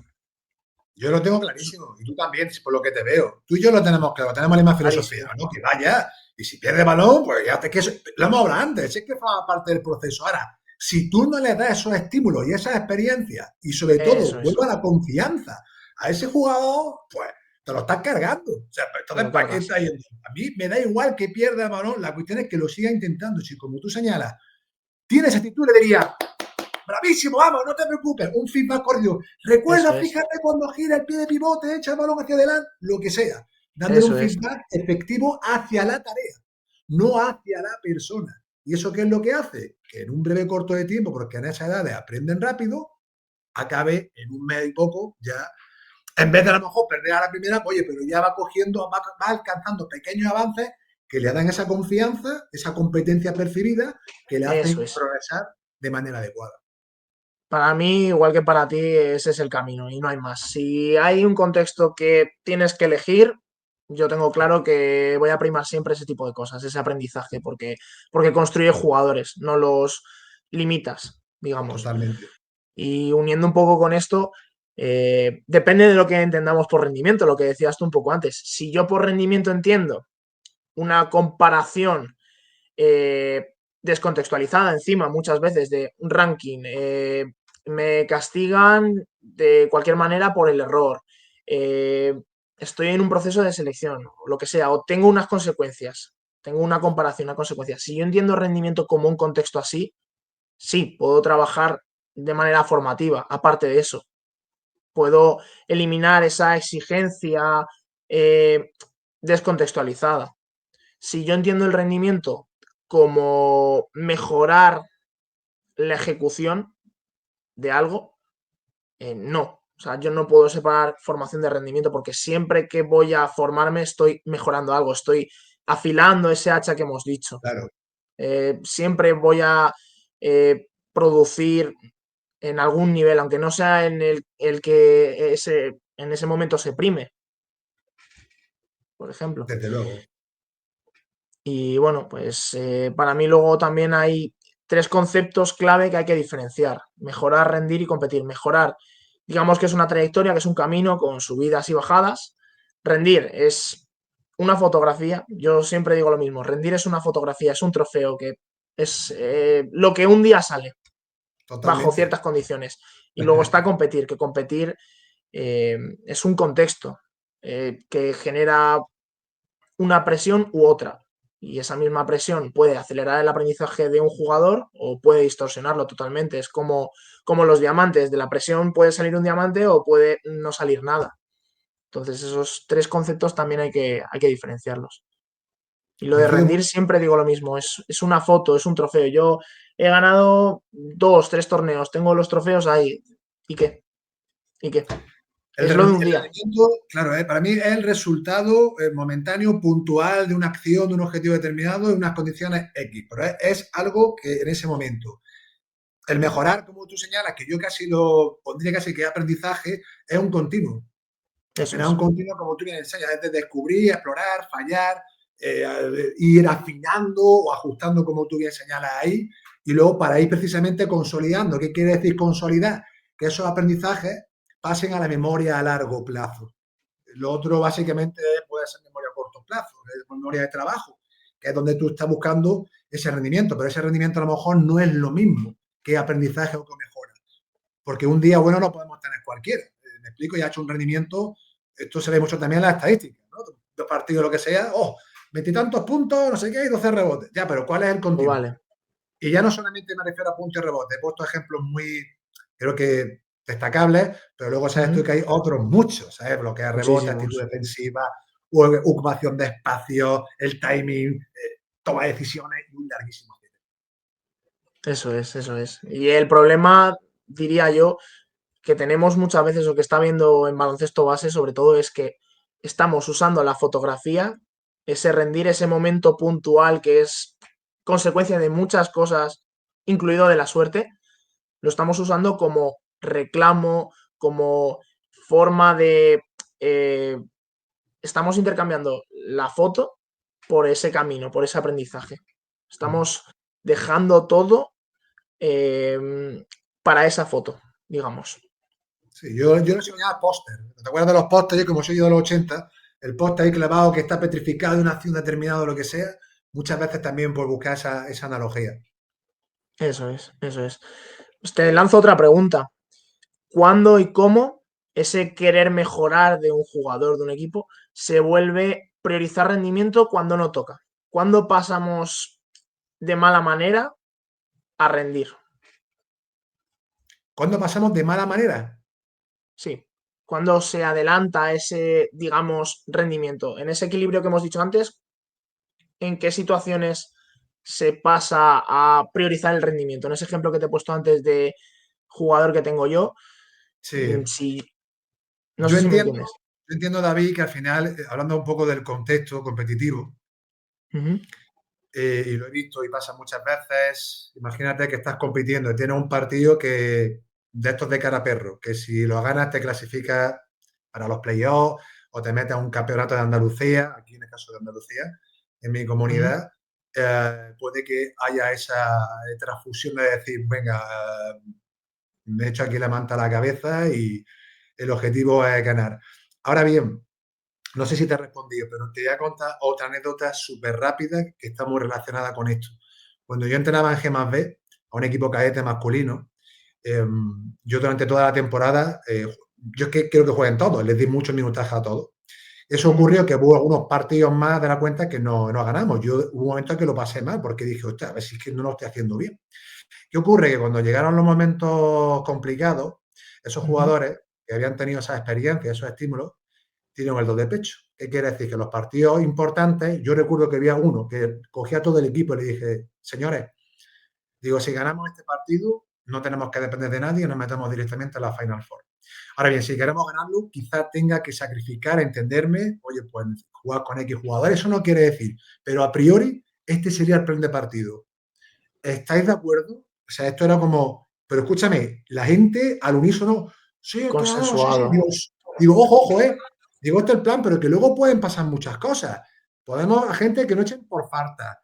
Yo lo tengo clarísimo, y tú también, por lo que te veo. Tú y yo lo tenemos claro, tenemos la misma filosofía, Clarísimo. ¿no? Que vaya, y si pierde balón, pues ya te que lo hemos hablado antes, es que forma parte del proceso. Ahora, si tú no le das esos estímulos y esas experiencias, y sobre todo, Eso es. vuelva la confianza a ese jugador, pues te lo estás cargando. O sea, pues, Te entonces, lo ¿para qué cargas. está yendo? A mí me da igual que pierda el balón, la cuestión es que lo siga intentando. Si, como tú señalas, tiene esa actitud, le diría, bravísimo, vamos, no te preocupes, un feedback cordial. Recuerda, Eso es. fíjate cuando gira el pie de pivote, echa el balón hacia adelante, lo que sea, dándole un Eso es. feedback efectivo hacia la tarea, no hacia la persona. ¿Y eso qué es lo que hace? Que en un breve corto de tiempo, porque en esa edad aprenden rápido, acabe en un mes y poco ya, en vez de a lo mejor perder a la primera, oye, pero ya va cogiendo, va alcanzando pequeños avances que le dan esa confianza, esa competencia percibida, que le Eso hacen es. progresar de manera adecuada. Para mí, igual que para ti, ese es el camino y no hay más. Si hay un contexto que tienes que elegir, yo tengo claro que voy a primar siempre ese tipo de cosas, ese aprendizaje, porque construye jugadores, no los limitas, digamos. Totalmente. Y uniendo un poco con esto, depende de lo que entendamos por rendimiento, lo que decías tú un poco antes. Si yo por rendimiento entiendo una comparación descontextualizada encima muchas veces de un ranking, me castigan de cualquier manera por el error, eh, estoy en un proceso de selección, o lo que sea, o tengo unas consecuencias, tengo una comparación, una consecuencia. Si yo entiendo rendimiento como un contexto así, sí, puedo trabajar de manera formativa. Aparte de eso, puedo eliminar esa exigencia eh, descontextualizada. Si yo entiendo el rendimiento como mejorar la ejecución de algo, no. O sea, yo no puedo separar formación de rendimiento porque siempre que voy a formarme estoy mejorando algo, estoy afilando ese hacha que hemos dicho. Claro, Siempre voy a producir en algún nivel, aunque no sea en el que en ese momento se prime, por ejemplo. desde luego. Y bueno, pues para mí luego también hay tres conceptos clave que hay que diferenciar. Mejorar, rendir y competir. Mejorar, digamos que es una trayectoria, que es un camino con subidas y bajadas. Rendir es una fotografía. Yo siempre digo lo mismo. Rendir es una fotografía, es un trofeo que es lo que un día sale bajo Totalmente. ciertas condiciones. Y luego está competir, que competir es un contexto que genera una presión u otra. Y esa misma presión puede acelerar el aprendizaje de un jugador o puede distorsionarlo totalmente. Es como los diamantes. De la presión puede salir un diamante o puede no salir nada. Entonces esos tres conceptos también hay que diferenciarlos. Y lo de Coincido rendir mucho. siempre digo lo mismo. Es una foto, es un trofeo. Yo he ganado 2, 3 torneos. Tengo los trofeos ahí. ¿Y qué? ¿Y qué? El, Es lo de un el día. rendimiento, claro, para mí es el resultado momentáneo, puntual de una acción, de un objetivo determinado, en unas condiciones X. Pero es algo que en ese momento. El mejorar, como tú señalas, que yo casi lo pondría casi que aprendizaje, es un continuo. Al Eso final es un es. continuo, como tú bien enseñas, es de descubrir, explorar, fallar, ir afinando o ajustando, como tú bien señalas ahí, y luego para ir precisamente consolidando. ¿Qué quiere decir consolidar? Que esos aprendizajes pasen a la memoria a largo plazo. Lo otro básicamente puede ser memoria a corto plazo, es memoria de trabajo, que es donde tú estás buscando ese rendimiento, pero ese rendimiento a lo mejor no es lo mismo qué aprendizaje o qué mejora. Porque un día bueno no podemos tener cualquiera. Me explico, ya ha hecho un rendimiento, esto se ve mucho también en las estadísticas, ¿no? Dos partidos, lo que sea, veintitantos puntos, no sé qué, y 12 rebotes. Ya, pero ¿cuál es el Pues continuo? vale. Y ya no solamente me refiero a puntos y rebotes, he puesto ejemplos muy, creo que destacables, pero luego sabes tú Ujú. que hay otros muchos, ¿sabes? Bloquear rebotes, actitud Muchísimos. defensiva, ocupación de espacio, el timing, toma de decisiones y un larguísimo. Eso es, eso es. Y el problema, diría yo, que tenemos muchas veces o que está viendo en baloncesto base, sobre todo, es que estamos usando la fotografía, ese rendir, ese momento puntual que es consecuencia de muchas cosas, incluido de la suerte, lo estamos usando como reclamo, como forma de... eh, estamos intercambiando la foto por ese camino, por ese aprendizaje. Estamos dejando todo eh, para esa foto, digamos. Sí, yo no sé llamaba póster. ¿Te acuerdas de los pósteres? Como soy yo de los 80, el póster ahí clavado que está petrificado de una acción determinada o lo que sea, muchas veces también por buscar esa analogía. Eso es, eso es. Pues te lanzo otra pregunta. ¿Cuándo y cómo ese querer mejorar de un jugador, de un equipo, se vuelve priorizar rendimiento cuando no toca? ¿Cuándo pasamos de mala manera a rendir? ¿Cuándo pasamos de mala manera? Sí. Cuando se adelanta ese, digamos, rendimiento. En ese equilibrio que hemos dicho antes, ¿en qué situaciones se pasa a priorizar el rendimiento? En ese ejemplo que te he puesto antes de jugador que tengo yo, Sí, si, no yo sé si me entiendo, entiendes. yo entiendo, David, que al final, hablando un poco del contexto competitivo, Ujú, y lo he visto y pasa muchas veces, imagínate que estás compitiendo y tienes un partido que de estos de cara a perro, que si lo ganas te clasificas para los playoffs o te metes a un campeonato de Andalucía, aquí en el caso de Andalucía, en mi ujú. comunidad, puede que haya esa transfusión de decir, venga, me echo aquí la manta a la cabeza y el objetivo es ganar. Ahora bien, no sé si te he respondido, pero te voy a contar otra anécdota súper rápida que está muy relacionada con esto. Cuando yo entrenaba en G más B, a un equipo cadete masculino, eh, yo durante toda la temporada, yo es que creo que jueguen todos, les di mucho minutaje a todos. Eso Ujú. ocurrió que hubo algunos partidos más de la cuenta que no ganamos. Yo hubo un momento que lo pasé mal porque dije, hostia, a ver si es que no lo estoy haciendo bien. ¿Qué ocurre? Que cuando llegaron los momentos complicados, esos Ujú. jugadores que habían tenido esa experiencia, esos estímulos, tienen el do de pecho. ¿Qué quiere decir? Que los partidos importantes, yo recuerdo que había uno que cogía a todo el equipo y le dije, señores, digo, si ganamos este partido, no tenemos que depender de nadie y nos metemos directamente a la Final Four. Ahora bien, si queremos ganarlo, quizás tenga que sacrificar, entenderme, oye, pues jugar con X jugadores, eso no quiere decir, pero a priori este sería el plan de partido. ¿Estáis de acuerdo? O sea, esto era como, pero escúchame, la gente al unísono, sí, claro, sí, sí, Consensuado. Digo, ojo, ojo, Digo, este es el plan, pero que luego pueden pasar muchas cosas. Podemos a gente que no echen por falta,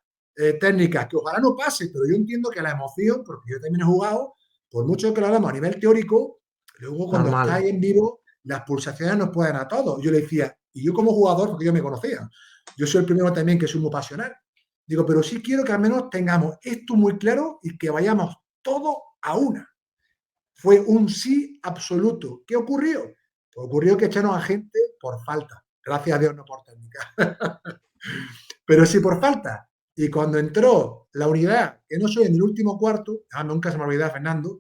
técnicas, que ojalá no pase, pero yo entiendo que la emoción, porque yo también he jugado, por mucho que lo hablamos a nivel teórico, luego cuando Normal. estáis en vivo, las pulsaciones nos pueden a todos. Yo le decía, y yo como jugador, porque yo me conocía, yo soy el primero también que soy muy pasional. Digo, pero sí quiero que al menos tengamos esto muy claro y que vayamos todo a una. Fue un sí absoluto. ¿Qué ocurrió? Pues ocurrió que echaron a gente por falta. Gracias a Dios, no por técnica. Pero sí por falta. Y cuando entró la unidad, que no soy en el último cuarto, nunca se me olvidaba, Fernando,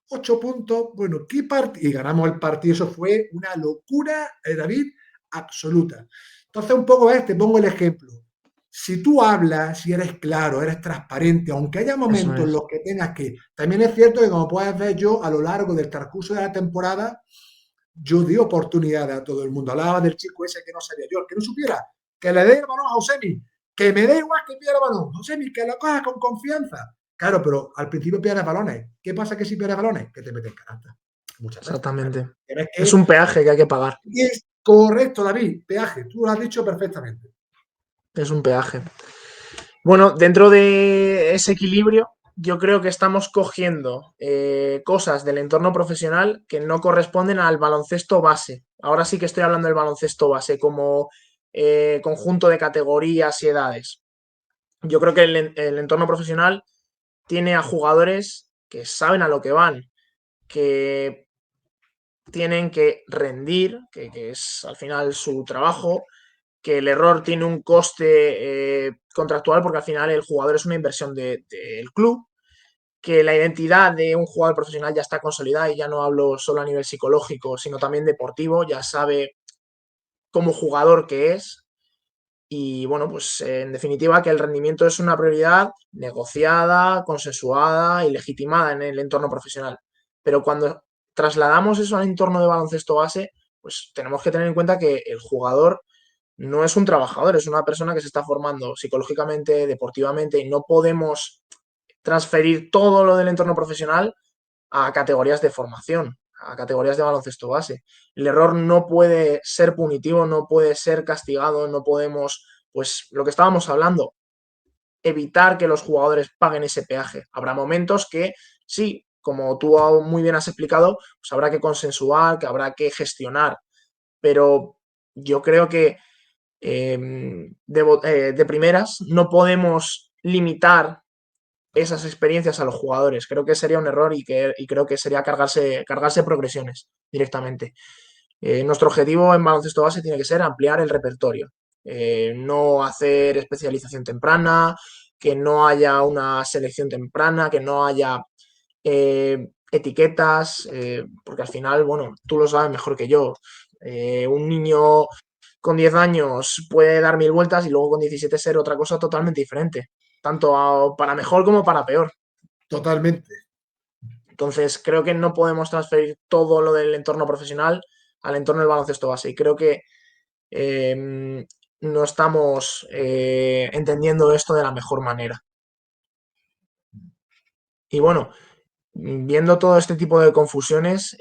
8 puntos, bueno, ¿qué partido? Y ganamos el partido, eso fue una locura, David, absoluta. Entonces, un poco, te pongo el ejemplo. Si tú hablas, si eres claro, eres transparente, aunque haya Eso momentos en es. los que tengas que... También es cierto que, como puedes ver, yo a lo largo del transcurso de la temporada, yo di oportunidades a todo el mundo. Hablaba del chico ese que no sabía yo, el que no supiera, que le dé el balón a Josemi, que me dé igual que pierda el balón. Josemi, que lo coja con confianza. Claro, pero al principio pierdes balones. ¿Qué pasa que si pierdes balones? Que te meten canasta. Muchas veces. Claro. Exactamente. Tienes Es que... un peaje que hay que pagar. Es correcto, David. Peaje. Tú lo has dicho perfectamente. Es un peaje. Bueno, dentro de ese equilibrio, yo creo que estamos cogiendo cosas del entorno profesional que no corresponden al baloncesto base. Ahora sí que estoy hablando del baloncesto base como conjunto de categorías y edades. Yo creo que el entorno profesional tiene a jugadores que saben a lo que van, que tienen que rendir, que es al final su trabajo, que el error tiene un coste contractual porque al final el jugador es una inversión del club, que la identidad de un jugador profesional ya está consolidada y ya no hablo solo a nivel psicológico, sino también deportivo, ya sabe como jugador que es. Y bueno, pues en definitiva que el rendimiento es una prioridad negociada, consensuada y legitimada en el entorno profesional. Pero cuando trasladamos eso al entorno de baloncesto base, pues tenemos que tener en cuenta que el jugador no es un trabajador, es una persona que se está formando psicológicamente, deportivamente, y no podemos transferir todo lo del entorno profesional a categorías de formación, a categorías de baloncesto base. El error no puede ser punitivo, no puede ser castigado, no podemos, pues lo que estábamos hablando, evitar que los jugadores paguen ese peaje. Habrá momentos que sí, como tú muy bien has explicado, pues habrá que consensuar, que habrá que gestionar, pero yo creo que de primeras no podemos limitar esas experiencias a los jugadores. Creo que sería un error y creo que sería cargarse progresiones directamente. Nuestro objetivo en baloncesto base tiene que ser ampliar el repertorio, no hacer especialización temprana, que no haya una selección temprana, que no haya etiquetas, porque al final, bueno, tú lo sabes mejor que yo. Un niño con 10 años puede dar mil vueltas y luego con 17 ser otra cosa totalmente diferente, tanto para mejor como para peor. Totalmente. Entonces, creo que no podemos transferir todo lo del entorno profesional al entorno del baloncesto base. Y creo que no estamos entendiendo esto de la mejor manera. Y bueno, viendo todo este tipo de confusiones,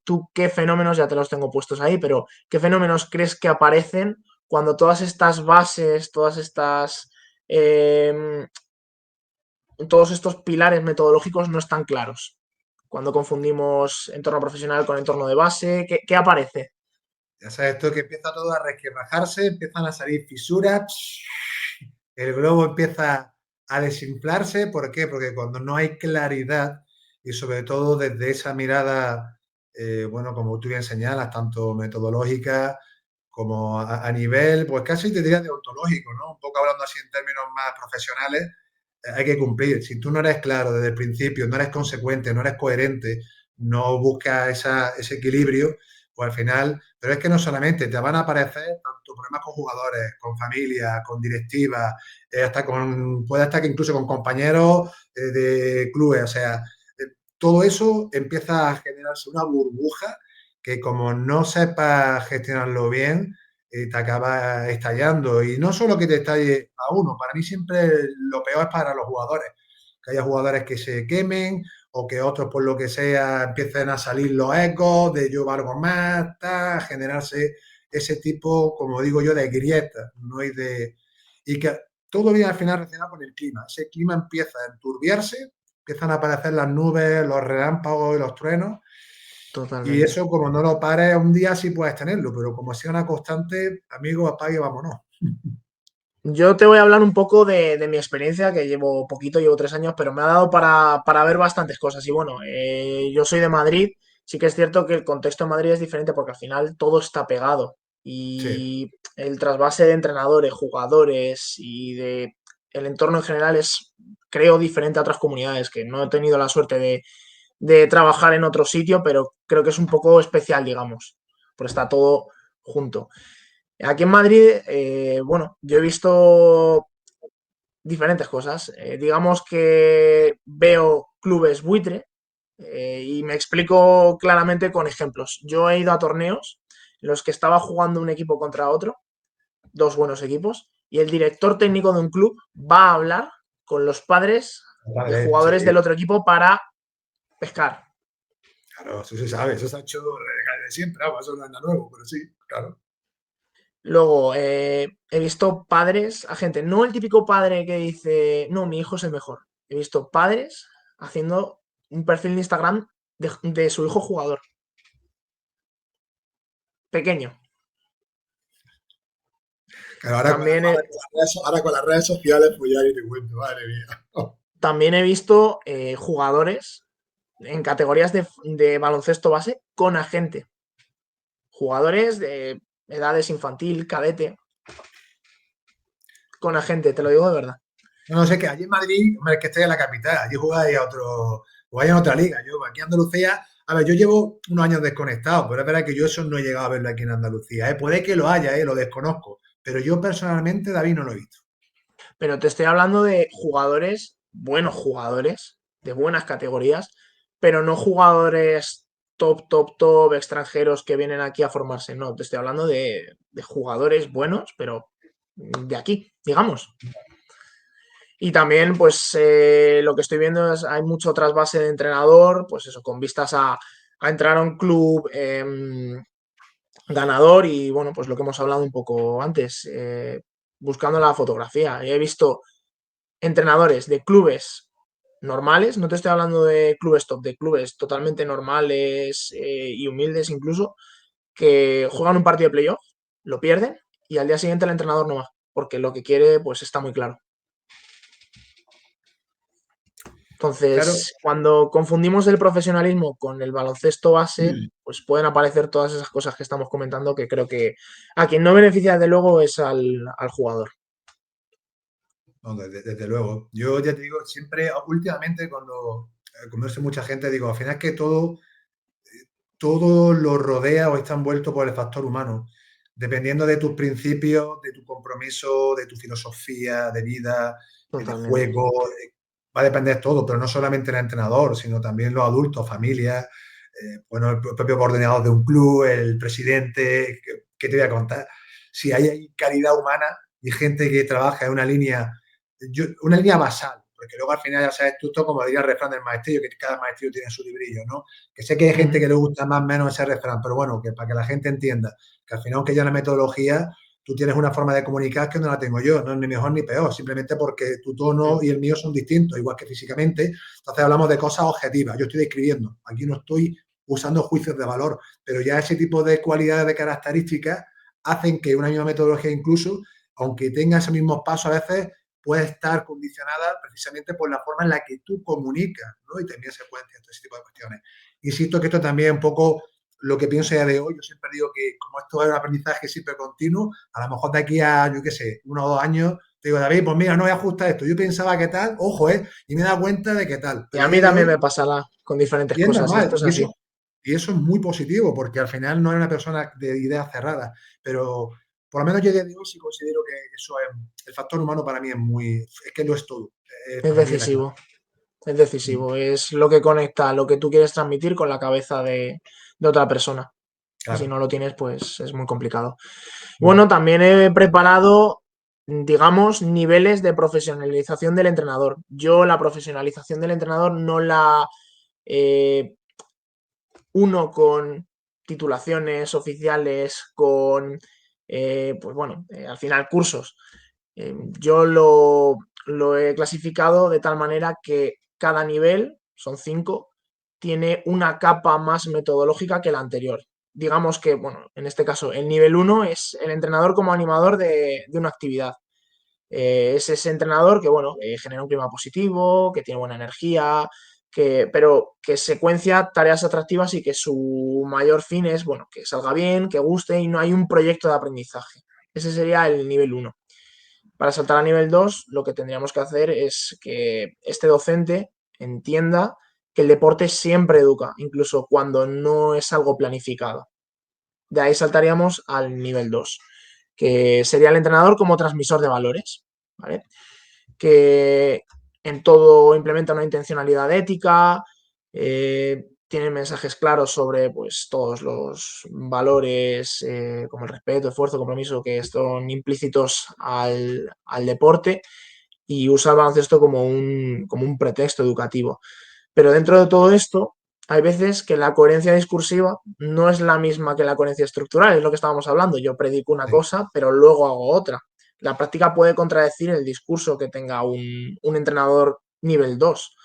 ¿tú qué fenómenos, ya te los tengo puestos ahí, pero qué fenómenos crees que aparecen cuando todas estas bases, eh, todos estos pilares metodológicos no están claros? Cuando confundimos entorno profesional con entorno de base, ¿qué aparece? Ya sabes esto que empieza todo a resquebrajarse, empiezan a salir fisuras, el globo empieza a desinflarse. ¿Por qué? Porque cuando no hay claridad y sobre todo desde esa mirada, bueno, como tú bien señalas, tanto metodológica como a nivel, pues casi te diría deontológico, ¿no? Un poco hablando así en términos más profesionales, hay que cumplir. Si tú no eres claro desde el principio, no eres consecuente, no eres coherente, no buscas ese equilibrio, pues al final, pero es que no solamente te van a aparecer tanto problemas con jugadores, con familia, con directivas, hasta puede estar que incluso con compañeros de clubes, o sea, todo eso empieza a generarse una burbuja que como no sepas gestionarlo bien, te acaba estallando. Y no solo que te estalle a uno, para mí siempre lo peor es para los jugadores. Que haya jugadores que se quemen o que otros, por lo que sea, empiecen a salir los ecos de yo valgo más, tal, generarse ese tipo, como digo yo, de grietas, ¿no? Y que todo viene al final relacionado con el clima. Ese clima empieza a enturbiarse, empiezan a aparecer las nubes, los relámpagos y los truenos. Y Totalmente. eso, como no lo pares un día, sí puedes tenerlo, pero como sea una constante, amigo, apague y vámonos. Yo te voy a hablar un poco de mi experiencia, que llevo poquito, llevo 3 años, pero me ha dado para ver bastantes cosas. Y bueno, yo soy de Madrid, sí que es cierto que el contexto en Madrid es diferente porque al final todo está pegado. Sí, Y el trasvase de entrenadores, jugadores y de el entorno en general es, creo, diferente a otras comunidades, que no he tenido la suerte de trabajar en otro sitio, pero creo que es un poco especial, digamos, porque está todo junto. Aquí en Madrid, bueno, yo he visto diferentes cosas. Digamos que veo clubes buitre y me explico claramente con ejemplos. Yo he ido a torneos en los que estaba jugando un equipo contra otro, dos buenos equipos, y el director técnico de un club va a hablar con los padres de padre, sí, jugadores del otro equipo para pescar. claro, eso se sabe, eso se ha hecho de siempre, vamos, eso no es nada nuevo, pero sí, claro. Luego, he visto padres, a gente, no el típico padre que dice, no, mi hijo es el mejor. He visto padres haciendo un perfil de Instagram de su hijo jugador, pequeño. Claro, También, ahora con las redes sociales, pues ya ni te cuento, madre mía. también he visto jugadores en categorías de baloncesto base con agente. Jugadores de edades infantil, cadete, con agente, te lo digo de verdad. No, no sé, que allí en Madrid, hombre, es que estoy en la capital, allí jugáis a otro, jugáis en otra liga. Yo aquí en Andalucía, a ver, yo llevo unos años desconectado, pero es verdad que yo eso no he llegado a verlo aquí en Andalucía. ¿Eh? Puede que lo haya, lo desconozco, pero yo personalmente, David, no lo he visto. Pero te estoy hablando de jugadores, buenos jugadores, de buenas categorías, pero no jugadores top, top, top, extranjeros que vienen aquí a formarse. No, te estoy hablando de jugadores buenos, pero de aquí, digamos. Y también, pues, lo que estoy viendo es hay mucho trasvase de entrenador, pues eso, con vistas a entrar a un club ganador y, bueno, pues lo que hemos hablado un poco antes, buscando la fotografía. He visto entrenadores de clubes normales, no te estoy hablando de clubes top, de clubes totalmente normales y humildes incluso, que juegan un partido de playoff, lo pierden y al día siguiente el entrenador no va, porque lo que quiere pues está muy claro. Claro, Entonces, cuando confundimos el profesionalismo con el baloncesto base, pues pueden aparecer todas esas cosas que estamos comentando que creo que a quien no beneficia desde luego es al jugador. no, desde luego. Yo ya te digo, siempre, últimamente, cuando converso con mucha gente, digo, al final es que todo lo rodea o está envuelto por el factor humano. Dependiendo de tus principios, de tu compromiso, de tu filosofía de vida, de Totalmente. juego, va a depender todo, pero no solamente el entrenador, sino también los adultos, familias, bueno, el propio coordinador de un club, el presidente, ¿qué te voy a contar? Si hay calidad humana y gente que trabaja en una línea basal, porque luego al final ya sabes tú, todo como diría el refrán del maestrillo, que cada maestrillo tiene su librillo, ¿no? Que sé que hay Uh gente -huh. que le gusta más o menos ese refrán, pero bueno, que para que la gente entienda que al final, aunque haya una metodología, tú tienes una forma de comunicar que no la tengo yo, no es ni mejor ni peor, simplemente porque tu tono y el mío son distintos, igual que físicamente. Entonces hablamos de cosas objetivas. Yo estoy describiendo, aquí no estoy usando juicios de valor, pero ya ese tipo de cualidades, de características, hacen que una misma metodología incluso, aunque tenga esos mismos pasos, a veces puede estar condicionada precisamente por la forma en la que tú comunicas, ¿no? Y también se pueden hacer ese tipo de cuestiones. Insisto que esto también es un poco lo que pienso ya de hoy. Yo siempre digo que como esto es un aprendizaje siempre continuo, a lo mejor de aquí a, yo qué sé, 1 o 2 años, te digo, David, pues mira, no voy a ajustar esto. Yo pensaba que tal, ojo, y me he dado cuenta de que tal. Y Pero a a mí día de también hoy, me pasará con diferentes y es cosas, y esto normal, es así. y eso es muy positivo, porque al final no es una persona de ideas cerradas, pero por lo menos yo a día de hoy sí considero que eso es, el factor humano para mí es que lo es todo, Es para mí es la clave. decisivo, es decisivo, es lo que conecta lo que tú quieres transmitir con la cabeza de otra persona. Y si Claro. no lo tienes, pues es muy complicado. Mm. Bueno, también he preparado, digamos, niveles de profesionalización del entrenador. Yo la profesionalización del entrenador no la eh, uno con titulaciones oficiales, con, pues bueno, al final cursos. Yo lo he clasificado de tal manera que cada nivel, son 5, tiene una capa más metodológica que la anterior. Digamos que, bueno, en este caso, el nivel uno es el entrenador como animador de una actividad. Es ese entrenador que, bueno, genera un clima positivo, que tiene buena energía, pero que secuencia tareas atractivas y que su mayor fin es, bueno, que salga bien, que guste y no hay un proyecto de aprendizaje. Ese sería el nivel uno. Para saltar a nivel 2, lo que tendríamos que hacer es que este docente entienda que el deporte siempre educa, incluso cuando no es algo planificado. De ahí saltaríamos al nivel 2, que sería el entrenador como transmisor de valores, ¿vale? Que en todo implementa una intencionalidad ética, tiene mensajes claros sobre pues, todos los valores como el respeto, esfuerzo, compromiso que son implícitos al deporte y usa el baloncesto como un pretexto educativo. Pero dentro de todo esto, hay veces que la coherencia discursiva no es la misma que la coherencia estructural, es lo que estábamos hablando. Yo predico una Sí. cosa, pero luego hago otra. La práctica puede contradecir el discurso que tenga un entrenador nivel 2.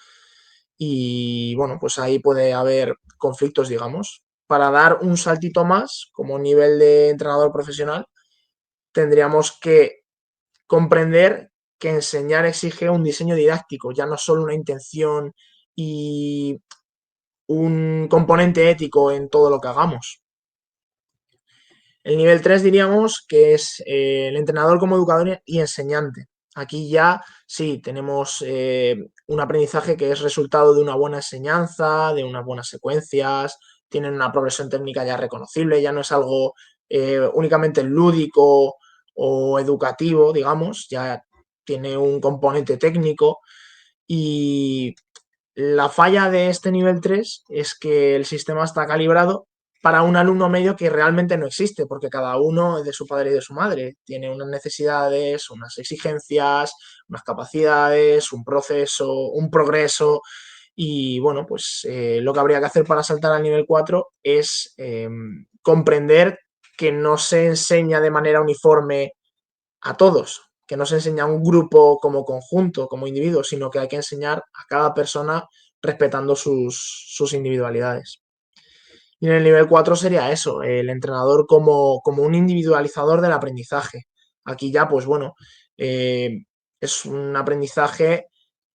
Y bueno, pues ahí puede haber conflictos, digamos. Para dar un saltito más, como nivel de entrenador profesional, tendríamos que comprender que enseñar exige un diseño didáctico, ya no solo una intención y un componente ético en todo lo que hagamos. El nivel 3 diríamos que es el entrenador como educador y enseñante. Aquí ya sí tenemos un aprendizaje que es resultado de una buena enseñanza, de unas buenas secuencias, tienen una progresión técnica ya reconocible, ya no es algo únicamente lúdico o educativo, digamos, ya tiene un componente técnico y la falla de este nivel 3 es que el sistema está calibrado para un alumno medio que realmente no existe, porque cada uno es de su padre y de su madre. Tiene unas necesidades, unas exigencias, unas capacidades, un proceso, un progreso. Y bueno, pues lo que habría que hacer para saltar al nivel 4 es comprender que no se enseña de manera uniforme a todos, que no se enseña a un grupo como conjunto, como individuo, sino que hay que enseñar a cada persona respetando sus individualidades. Y en el nivel 4 sería eso, el entrenador como un individualizador del aprendizaje. Aquí ya, pues bueno, es un aprendizaje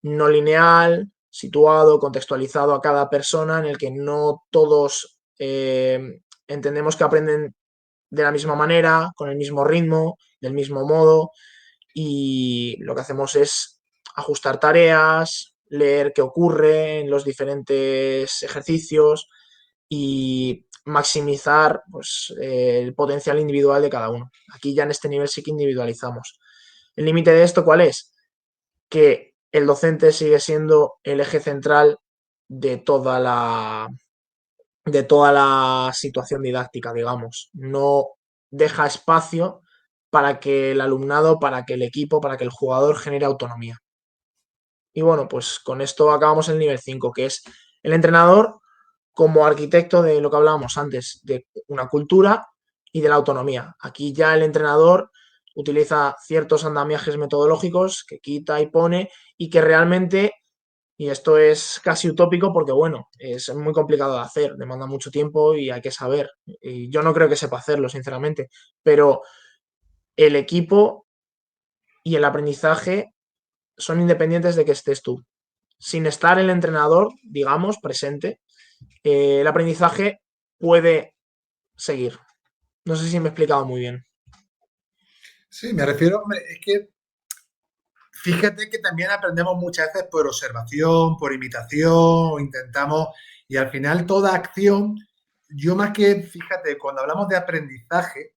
no lineal, situado, contextualizado a cada persona, en el que no todos entendemos que aprenden de la misma manera, con el mismo ritmo, del mismo modo, y lo que hacemos es ajustar tareas, leer qué ocurre en los diferentes ejercicios y maximizar pues, el potencial individual de cada uno. Aquí ya en este nivel sí que individualizamos. ¿El límite de esto cuál es? Que el docente sigue siendo el eje central de de toda la situación didáctica, digamos. No deja espacio para que el alumnado, para que el equipo, para que el jugador genere autonomía. Y bueno, pues con esto acabamos el nivel 5, que es el entrenador como arquitecto de lo que hablábamos antes, de una cultura y de la autonomía. Aquí ya el entrenador utiliza ciertos andamiajes metodológicos que quita y pone y que realmente, y esto es casi utópico porque bueno, es muy complicado de hacer, demanda mucho tiempo y hay que saber. Y yo no creo que sepa hacerlo, sinceramente, pero el equipo y el aprendizaje son independientes de que estés tú. Sin estar el entrenador, digamos, presente, el aprendizaje puede seguir. No sé si me he explicado muy bien. Sí, me refiero, hombre, es que fíjate que también aprendemos muchas veces por observación, por imitación, o intentamos, y al final toda acción, yo más que, fíjate, cuando hablamos de aprendizaje,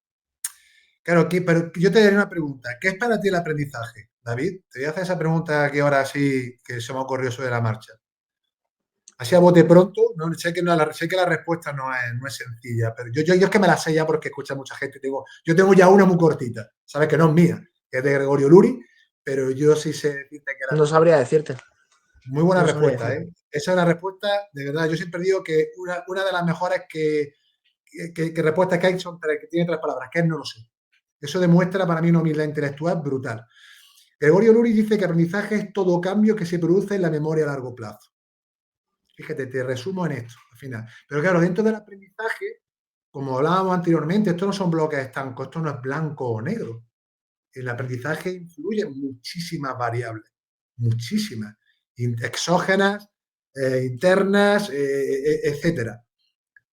claro, pero yo te daré una pregunta, ¿qué es para ti el aprendizaje, David? Te voy a hacer esa pregunta que ahora sí que se me ocurrió sobre la marcha. Así a bote pronto, no, sé, que no, sé que la respuesta no es sencilla, pero yo es que me la sé ya porque escucha mucha gente. Yo tengo ya una muy cortita, sabes que no es mía, que es de Gregorio Luri, pero yo sí sé decirte que la No sabría respuesta. decirte. Muy buena No sabría respuesta, decirte. ¿eh? Esa es una respuesta, de verdad, yo siempre digo que una de las mejores que respuestas que hay son que tiene tres palabras, que es no lo sé. Eso demuestra para mí una humildad intelectual brutal. Gregorio Luri dice que aprendizaje es todo cambio que se produce en la memoria a largo plazo. Fíjate, te resumo en esto, al final. Pero claro, dentro del aprendizaje, como hablábamos anteriormente, esto no son bloques estancos, esto no es blanco o negro. El aprendizaje influye en muchísimas variables, muchísimas, exógenas, internas, etcétera.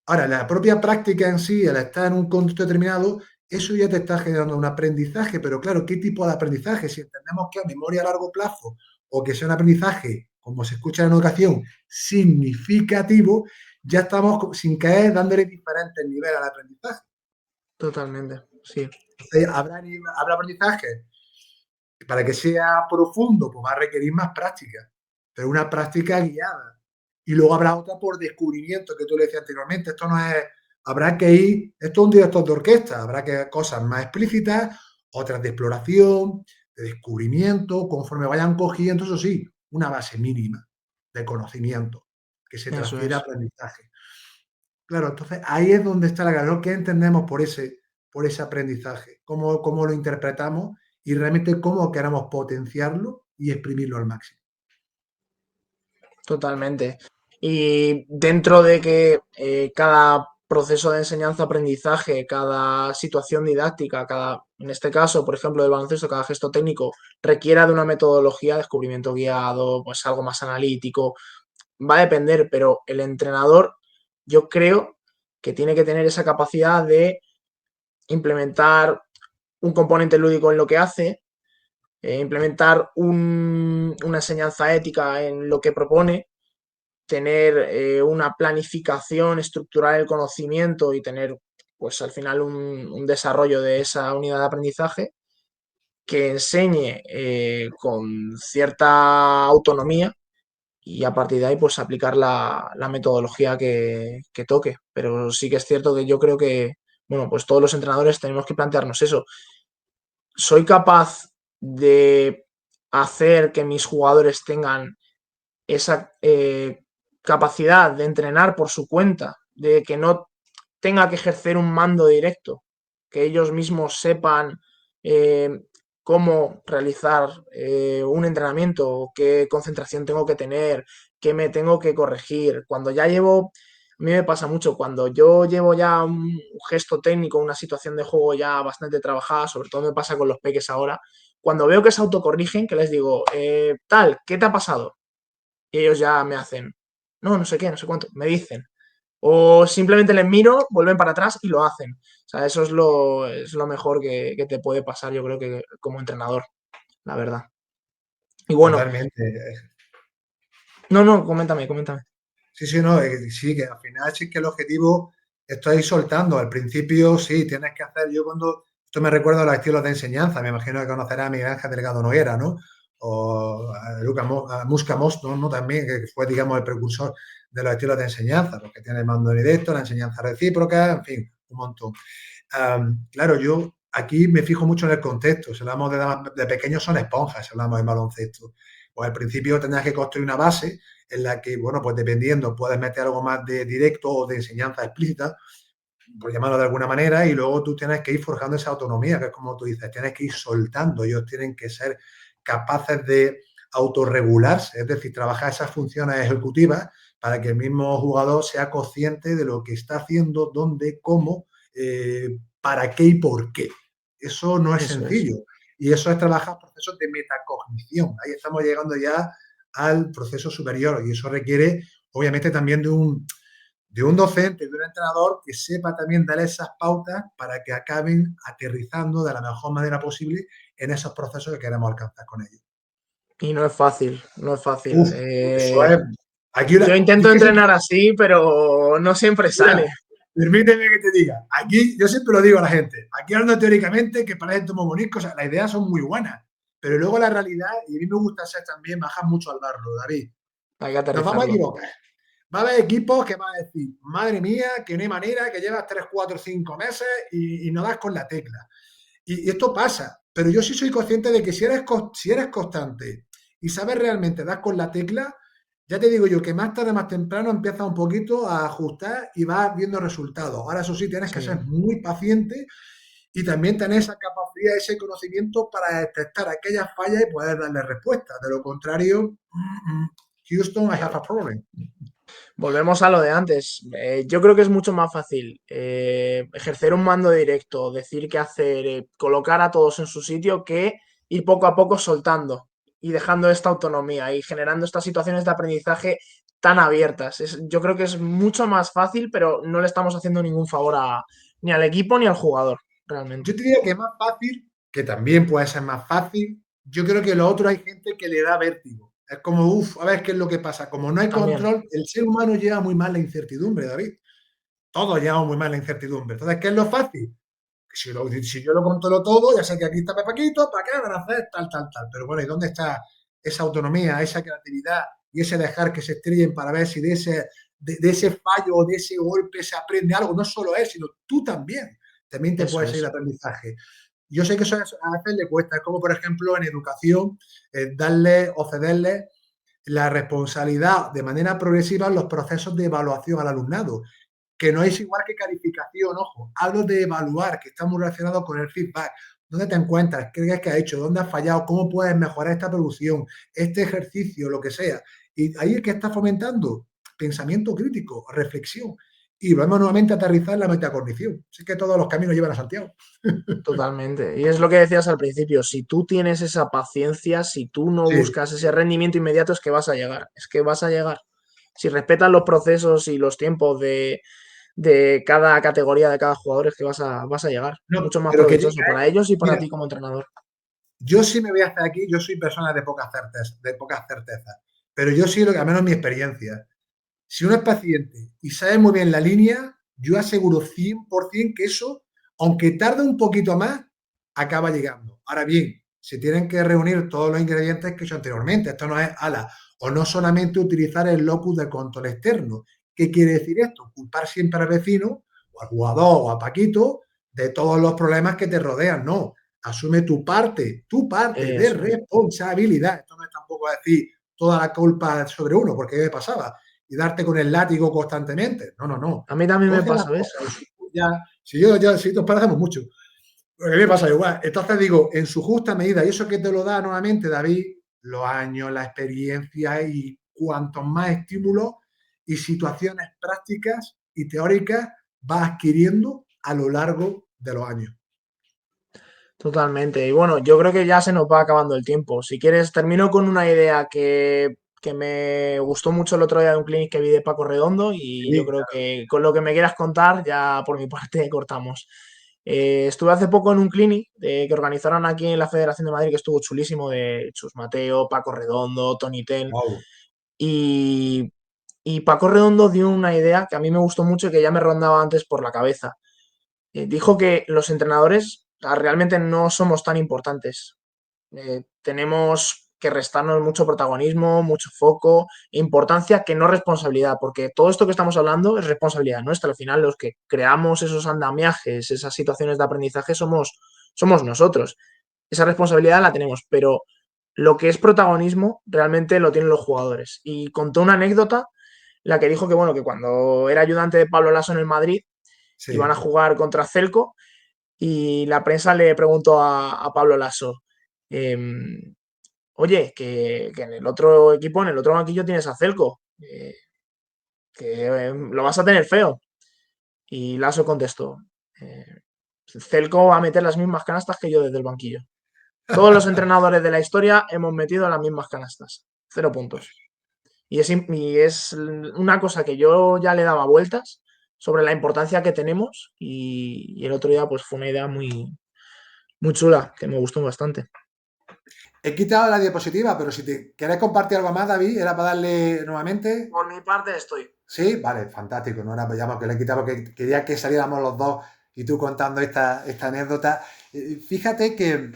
Ahora, la propia práctica en sí, al estar en un contexto determinado, eso ya te está generando un aprendizaje, pero claro, ¿qué tipo de aprendizaje? Si entendemos que es memoria a largo plazo o que sea un aprendizaje, como se escucha en educación, significativo, ya estamos sin caer dándole diferentes niveles al aprendizaje. Totalmente, sí. Entonces, habrá aprendizaje para que sea profundo, pues va a requerir más práctica, pero una práctica guiada. Y luego habrá otra por descubrimiento, que tú le decías anteriormente. Esto no es, habrá que ir, esto es un director de orquesta, habrá que cosas más explícitas, otras de exploración, de descubrimiento, conforme vayan cogiendo, eso sí, una base mínima de conocimiento que se Eso transfiere a es. aprendizaje. Claro, entonces ahí es donde está la clave, ¿no? ¿Qué entendemos por ese aprendizaje? ¿Cómo lo interpretamos? Y realmente cómo queramos potenciarlo y exprimirlo al máximo. Totalmente. Y dentro de que cada proceso de enseñanza-aprendizaje, cada situación didáctica, en este caso, por ejemplo, del baloncesto, cada gesto técnico requiera de una metodología, descubrimiento guiado, pues algo más analítico, va a depender, pero el entrenador, yo creo que tiene que tener esa capacidad de implementar un componente lúdico en lo que hace, implementar una enseñanza ética en lo que propone, tener una planificación, estructurar el conocimiento y tener, pues al final, un desarrollo de esa unidad de aprendizaje que enseñe con cierta autonomía y a partir de ahí, pues aplicar la metodología que toque. Pero sí que es cierto que yo creo que, bueno, pues todos los entrenadores tenemos que plantearnos eso. ¿Soy capaz de hacer que mis jugadores tengan esa capacidad de entrenar por su cuenta, de que no tenga que ejercer un mando directo, que ellos mismos sepan eh, cómo realizar un entrenamiento, qué concentración tengo que tener, qué me tengo que corregir? Cuando ya llevo, a mí me pasa mucho, cuando yo llevo ya un gesto técnico, una situación de juego ya bastante trabajada, sobre todo me pasa con los peques ahora, cuando veo que se autocorrigen, que les digo, tal, ¿qué te ha pasado? Y ellos ya me hacen, no, no sé qué, no sé cuánto, me dicen. O simplemente les miro, vuelven para atrás y lo hacen. O sea, eso es lo mejor que te puede pasar, yo creo que como entrenador, la verdad. Y bueno, Totalmente. no, no, coméntame, coméntame. Sí, sí, no, sí, que al final sí que el objetivo estoy soltando. Al principio sí, tienes que hacer, yo cuando, esto me recuerda a los estilos de enseñanza, me imagino que conocerá a Miguel Ángel Delgado Noguera, ¿no? O a, a Muska Mostro, ¿no? También, que fue, digamos, el precursor de los estilos de enseñanza, porque tiene el mando directo, la enseñanza recíproca, en fin, un montón. Claro, yo aquí me fijo mucho en el contexto. Si hablamos de pequeños son esponjas, si hablamos de baloncesto. Pues al principio tendrás que construir una base en la que, bueno, pues dependiendo, puedes meter algo más de directo o de enseñanza explícita, por llamarlo de alguna manera, y luego tú tienes que ir forjando esa autonomía, que es como tú dices, tienes que ir soltando, ellos tienen que ser capaces de autorregularse, es decir, trabajar esas funciones ejecutivas para que el mismo jugador sea consciente de lo que está haciendo, dónde, cómo, para qué y por qué. Eso no es Eso es. sencillo. Y eso es trabajar procesos de metacognición. Ahí estamos llegando ya al proceso superior y eso requiere, obviamente, también de un docente, de un entrenador que sepa también dar esas pautas para que acaben aterrizando de la mejor manera posible en esos procesos que queremos alcanzar con ellos. Y no es fácil, no es fácil. Uf, eso es. Aquí, Yo es intento que entrenar así, pero no siempre mira, sale. permíteme que te diga, aquí yo siempre lo digo a la gente, aquí hablando teóricamente que parecen muy bonitos, o sea, las ideas son muy buenas, pero luego la realidad, y a mí me gusta ser también, bajar mucho al barro, David. Hay que Nos vamos a aterrizarlo. equivocar. Va a haber equipos que van a decir, madre mía, que no hay manera, que llevas 3, 4, 5 meses y no das con la tecla. Y esto pasa, pero yo sí soy consciente de que si eres constante y sabes realmente dar con la tecla, ya te digo yo que más tarde, más temprano empiezas un poquito a ajustar y vas viendo resultados. Ahora, eso sí, tienes que Sí. ser muy paciente y también tener esa capacidad, ese conocimiento para detectar aquellas fallas y poder darle respuesta. De lo contrario, Houston, I have a problem. Volvemos a lo de antes. Yo creo que es mucho más fácil ejercer un mando directo, decir qué hacer, colocar a todos en su sitio, que ir poco a poco soltando y dejando esta autonomía y generando estas situaciones de aprendizaje tan abiertas. Yo creo que es mucho más fácil, pero no le estamos haciendo ningún favor ni al equipo ni al jugador, realmente. Yo te diría que es más fácil, que también puede ser más fácil. Yo creo que lo otro hay gente que le da vértigo. Es como, uff, a ver qué es lo que pasa. Como no hay También, control, el ser humano lleva muy mal la incertidumbre, David. Todos llevamos muy mal la incertidumbre. Entonces, ¿qué es lo fácil? Si yo lo controlo todo, ya sé que aquí está Pepaquito, para qué van a hacer tal, tal, tal. Pero bueno, ¿y dónde está esa autonomía, esa creatividad y ese dejar que se estrellen para ver si de ese fallo o de ese golpe se aprende algo? No solo él, sino tú también. También te eso puede salir es. aprendizaje. Yo sé que eso a veces le cuesta, es como por ejemplo en educación, darle o cederle la responsabilidad de manera progresiva en los procesos de evaluación al alumnado, que no es igual que calificación, ojo, hablo de evaluar, que está muy relacionado con el feedback. ¿Dónde te encuentras? ¿Qué crees que has hecho? ¿Dónde has fallado? ¿Cómo puedes mejorar esta producción, este ejercicio, lo que sea? Y ahí es que está fomentando pensamiento crítico, reflexión. y volvemos nuevamente a aterrizar en la metacognición. Así que todos los caminos llevan a Santiago. Totalmente. Y es lo que decías al principio, si tú tienes esa paciencia, si tú no Sí. buscas ese rendimiento inmediato, es que vas a llegar, es que vas a llegar. Si respetas los procesos y los tiempos de cada categoría, de cada jugador, es que vas a llegar. No, Mucho más pero que provechoso llega, para ellos y para mira, ti como entrenador. yo sí me voy a hacer aquí, yo soy persona de pocas certezas, pero yo sí, lo que al menos mi experiencia, si uno es paciente y sabe muy bien la línea, yo aseguro 100% que eso, aunque tarde un poquito más, acaba llegando. Ahora bien, se tienen que reunir todos los ingredientes que he hecho anteriormente. Esto no es ala, o no solamente utilizar el locus de control externo. ¿Qué quiere decir esto? Culpar siempre al vecino, o al jugador, o a Paquito, de todos los problemas que te rodean. No, asume tu parte de Eso es. responsabilidad. Esto no es tampoco decir toda la culpa sobre uno, porque me pasaba y darte con el látigo constantemente. No, no, no. A mí también me Coge las pasa, ¿ves? cosas en su ya, si nos parecemos mucho. Porque a mí me pasa igual. Entonces digo, en su justa medida, y eso que te lo da nuevamente, David, los años, la experiencia y cuantos más estímulos y situaciones prácticas y teóricas vas adquiriendo a lo largo de los años. Totalmente. Y bueno, yo creo que ya se nos va acabando el tiempo. Si quieres, termino con una idea que me gustó mucho el otro día de un clinic que vi de Paco Redondo y yo Sí, creo que con lo que me quieras contar, ya por mi parte cortamos. Estuve hace poco en un clinic que organizaron aquí en la Federación de Madrid, que estuvo chulísimo, de Chus Mateo, Paco Redondo, Tony Ten, wow. y, y Paco Redondo dio una idea que a mí me gustó mucho y que ya me rondaba antes por la cabeza. Dijo que los entrenadores realmente no somos tan importantes. Tenemos que restarnos mucho protagonismo, mucho foco e importancia que no responsabilidad, porque todo esto que estamos hablando es responsabilidad nuestra. Al final, los que creamos esos andamiajes, esas situaciones de aprendizaje, somos nosotros. Esa responsabilidad la tenemos, pero lo que es protagonismo realmente lo tienen los jugadores. Y contó una anécdota, la que dijo que, bueno, que cuando era ayudante de Pablo Lasso en el Madrid, iban a Sí. jugar contra Celco y la prensa le preguntó a Pablo Lasso, oye, que en el otro equipo, en el otro banquillo tienes a Celco, que lo vas a tener feo. Y Lasso contestó, eh, Celco va a meter las mismas canastas que yo desde el banquillo. Todos los entrenadores de la historia hemos metido las mismas canastas, 0 puntos. Y es una cosa que yo ya le daba vueltas sobre la importancia que tenemos y el otro día pues fue una idea muy chula, que me gustó bastante. He quitado la diapositiva, pero si te quieres compartir algo más, David, era para darle nuevamente. Por mi parte estoy. Sí, vale, fantástico. No era pues ya que le he quitado porque quería que saliéramos los dos y tú contando esta anécdota. Fíjate que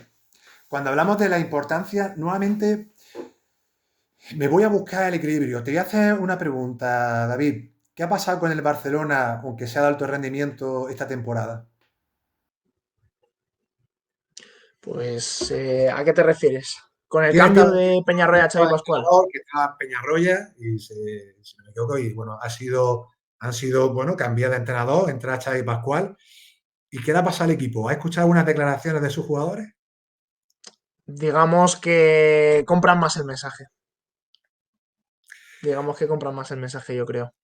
cuando hablamos de la importancia, nuevamente me voy a buscar el equilibrio. Te voy a hacer una pregunta, David. ¿Qué ha pasado con el Barcelona, aunque sea de alto rendimiento, esta temporada? Pues, ¿a qué te refieres? ¿Con el ¿Quién cambio estaba, de quién Peñarroya a Xavi estaba de Pascual? entrenador? Que estaba Peñarroya y si no me equivoco, y bueno, han sido, bueno, cambiar de entrenador, entrar Xavi Pascual. ¿Y qué le ha pasado al equipo? ¿Ha escuchado algunas declaraciones de sus jugadores? Digamos que compran más el mensaje. Digamos que compran más el mensaje, yo creo.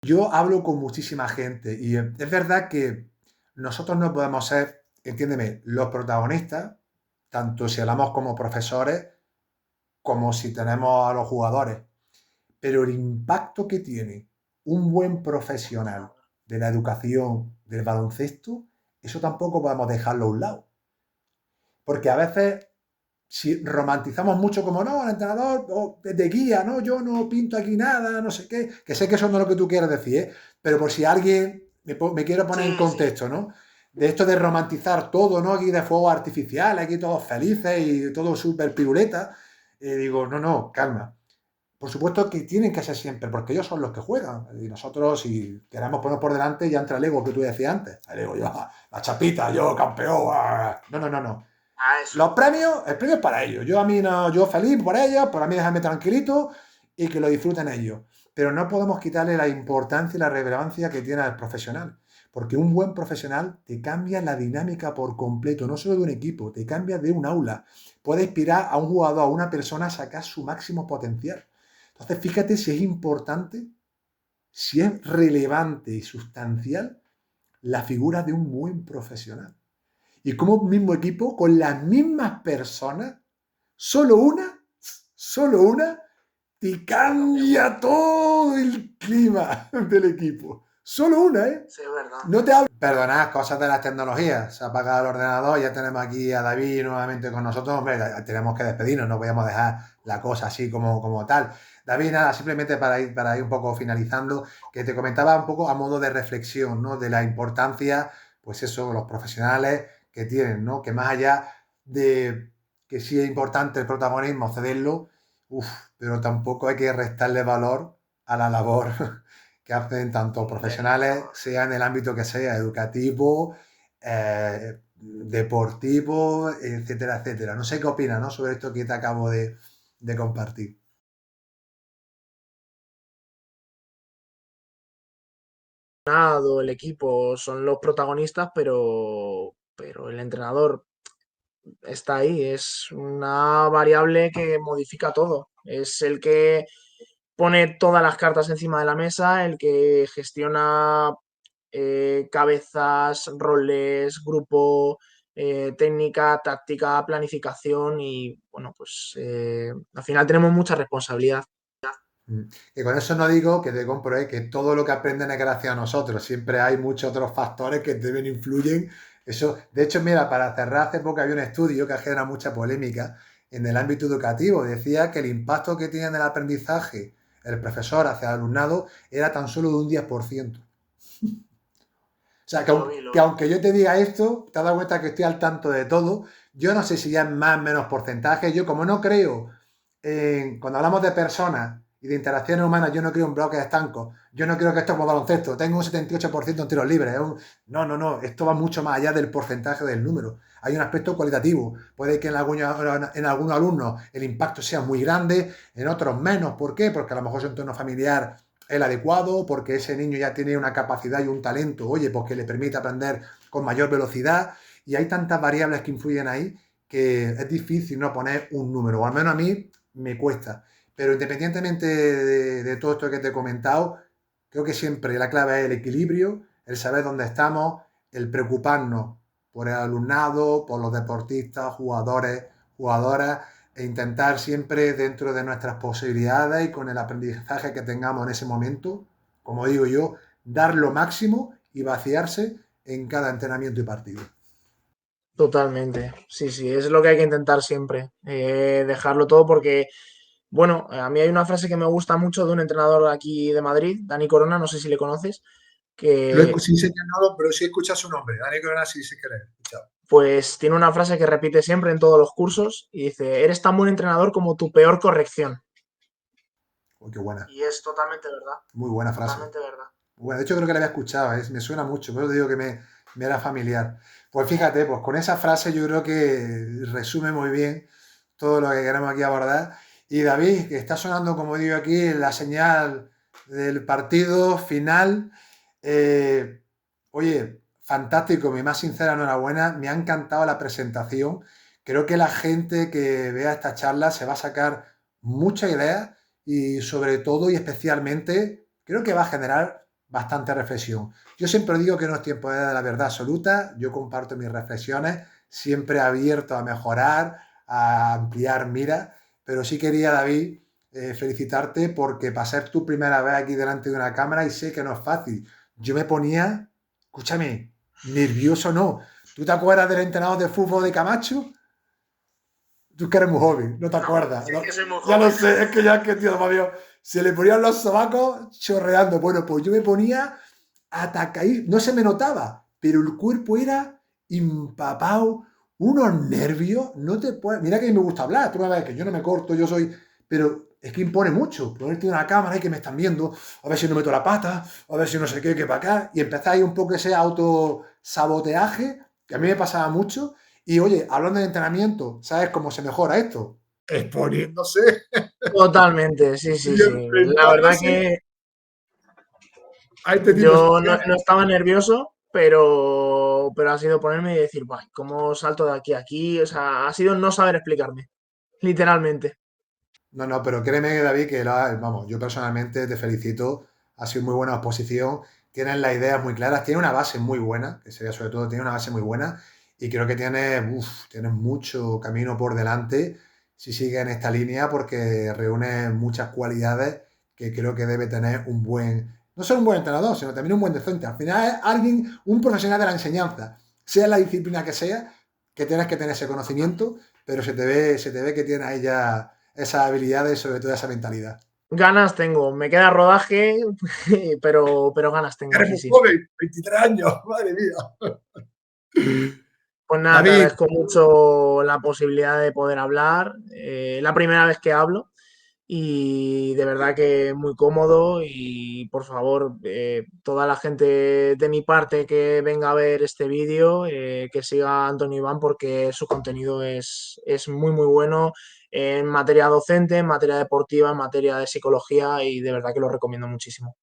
Yo hablo con muchísima gente y es verdad que nosotros no podemos ser, entiéndeme, los protagonistas, tanto si hablamos como profesores, como si tenemos a los jugadores. Pero el impacto que tiene un buen profesional de la educación del baloncesto, eso tampoco podemos dejarlo a un lado. Porque a veces si romantizamos mucho como no, el entrenador de guía, no, yo no pinto aquí nada, no sé qué, que sé que eso no es lo que tú quieres decir, ¿eh? Pero por si alguien me quiero poner en Sí, sí. contexto, ¿no? De esto de romantizar todo, ¿no? Aquí de fuego artificial, aquí todos felices y todo súper piruleta. Digo, no, no, calma. Por supuesto que tienen que ser siempre, porque ellos son los que juegan. Y nosotros, si queremos ponernos por delante, ya entra el ego que tú decías antes. El ego, yo, la chapita, yo campeón. No, no, no, no. A eso. Los premios, el premio es para ellos. Yo a mí no, yo feliz por ellos, por a mí déjame tranquilito y que lo disfruten ellos. Pero no podemos quitarle la importancia y la relevancia que tiene al profesional. Porque un buen profesional te cambia la dinámica por completo, no solo de un equipo, te cambia de un aula. Puede inspirar a un jugador, a una persona a sacar su máximo potencial. Entonces, fíjate si es importante si es relevante y sustancial la figura de un buen profesional. Y como un mismo equipo, con las mismas personas, solo una, te cambia todo el clima del equipo. Solo una, ¿eh? Sí, es verdad. No te hablo. Perdonad, cosas de las tecnologías. Se ha apagado el ordenador, ya tenemos aquí a David nuevamente con nosotros. Hombre, tenemos que despedirnos, no podíamos dejar la cosa así como tal. David, nada, simplemente para ir un poco finalizando, que te comentaba un poco a modo de reflexión, ¿no? De la importancia, pues eso, los profesionales que tienen, ¿no? Que más allá de que sí es importante el protagonismo, cederlo, uff, pero tampoco hay que restarle valor a la labor que hacen tanto profesionales, sea en el ámbito que sea, educativo, deportivo, etcétera, etcétera. No sé qué opinas, ¿no? Sobre esto que te acabo de compartir. El equipo son los protagonistas, pero el entrenador está ahí, es una variable que modifica todo. Es el que pone todas las cartas encima de la mesa, el que gestiona cabezas, roles, grupo, técnica, táctica, planificación y bueno, pues al final tenemos mucha responsabilidad. Y con eso no digo que te compro, que todo lo que aprenden es gracias a nosotros. Siempre hay muchos otros factores que también influyen. Eso, de hecho, mira, para cerrar, hace poco había un estudio que genera mucha polémica en el ámbito educativo. Decía que el impacto que tiene en el aprendizaje el profesor hacia el alumnado era tan solo de un 10%. O sea, Lo vi, lo que vi. aunque yo te diga esto, te has dado cuenta que estoy al tanto de todo. Yo no sé si ya es más o menos porcentaje. Yo, como no creo, cuando hablamos de personas y de interacciones humanas, yo no creo en bloques estancos. Yo no creo que esto es como baloncesto. Tengo un 78% en tiros libres. No, no, no. Esto va mucho más allá del porcentaje del número. Hay un aspecto cualitativo. Puede que en algunos alumnos el impacto sea muy grande, en otros menos. ¿Por qué? Porque a lo mejor su entorno familiar el adecuado, porque ese niño ya tiene una capacidad y un talento, oye, pues que le permite aprender con mayor velocidad. Y hay tantas variables que influyen ahí que es difícil no poner un número, o al menos a mí me cuesta. Pero independientemente de todo esto que te he comentado, creo que siempre la clave es el equilibrio, el saber dónde estamos, el preocuparnos por el alumnado, por los deportistas, jugadores, jugadoras, e intentar siempre dentro de nuestras posibilidades y con el aprendizaje que tengamos en ese momento, como digo yo, dar lo máximo y vaciarse en cada entrenamiento y partido. Totalmente, sí, sí, es lo que hay que intentar siempre, dejarlo todo porque, bueno, a mí hay una frase que me gusta mucho de un entrenador aquí de Madrid, Dani Corona, no sé si le conoces, que Sí sé que no, pero sí escucha su nombre. Dani Corona sí sé que lo he escuchado. pues tiene una frase que repite siempre en todos los cursos y dice, eres tan buen entrenador como tu peor corrección. Uy, qué buena. Y es totalmente verdad, Muy buena frase. totalmente verdad. Bueno, de hecho creo que la había escuchado, me suena mucho, pero digo que me era familiar. Pues fíjate, pues con esa frase yo creo que resume muy bien todo lo que queremos aquí abordar. Y David, que está sonando, como digo aquí, la señal del partido final. Eh, Oye, fantástico, mi más sincera enhorabuena. Me ha encantado la presentación. Creo que la gente que vea esta charla se va a sacar muchas ideas y sobre todo y especialmente creo que va a generar bastante reflexión. Yo siempre digo que no es tiempo de la verdad absoluta, yo comparto mis reflexiones, siempre abierto a mejorar, a ampliar mira, pero sí quería, David, felicitarte porque para ser tu primera vez aquí delante de una cámara y sé que no es fácil. Yo me ponía, escúchame, nervioso no. ¿Tú te acuerdas del entrenador de fútbol de Camacho? Tú que eres muy joven, no te No, acuerdas. si es ¿No? que soy muy Ya lo joven. sé, es que, tío, Fabio, se le ponían los sobacos chorreando. Bueno, pues yo me ponía a atacar, no se me notaba, pero el cuerpo era empapado, unos nervios, no te puedes. Mira que a mí me gusta hablar, tú me ves que yo no me corto, yo soy. Pero es que impone mucho, ponerte en una cámara y que me están viendo, a ver si no meto la pata, a ver si no sé qué, que para acá, y empezáis un poco ese autosaboteaje, que a mí me pasaba mucho, y oye, hablando de entrenamiento, ¿sabes cómo se mejora esto? Exponiéndose Totalmente, sí, sí, y sí. La verdad enfrentándose que a este tipo de yo no, situaciones. no estaba nervioso, pero ha sido ponerme y decir, "Buah, ¿cómo salto de aquí a aquí?" O sea, ha sido no saber explicarme, literalmente. No, no, pero créeme, David, que vamos, yo personalmente te felicito ha sido muy buena oposición, tienes las ideas muy claras, tiene una base muy buena, que sería sobre todo, tiene una base muy buena y creo que tienes mucho camino por delante si sigues en esta línea porque reúne muchas cualidades que creo que debe tener un buen, no solo un buen entrenador, sino también un buen docente. Al final es alguien, un profesional de la enseñanza, sea la disciplina que sea, que tienes que tener ese conocimiento, pero se te ve que tienes ahí ya esas habilidades y sobre todo esa mentalidad. Ganas tengo, me queda rodaje, pero ganas tengo, Eres sí, muy sí. joven, 23 años, madre mía. Pues nada, te David, agradezco mucho la posibilidad de poder hablar. La primera vez que hablo y de verdad que muy cómodo y por favor, toda la gente de mi parte que venga a ver este vídeo, que siga a Antonio Iván porque su contenido es muy, muy bueno en materia docente, en materia deportiva, en materia de psicología y de verdad que lo recomiendo muchísimo.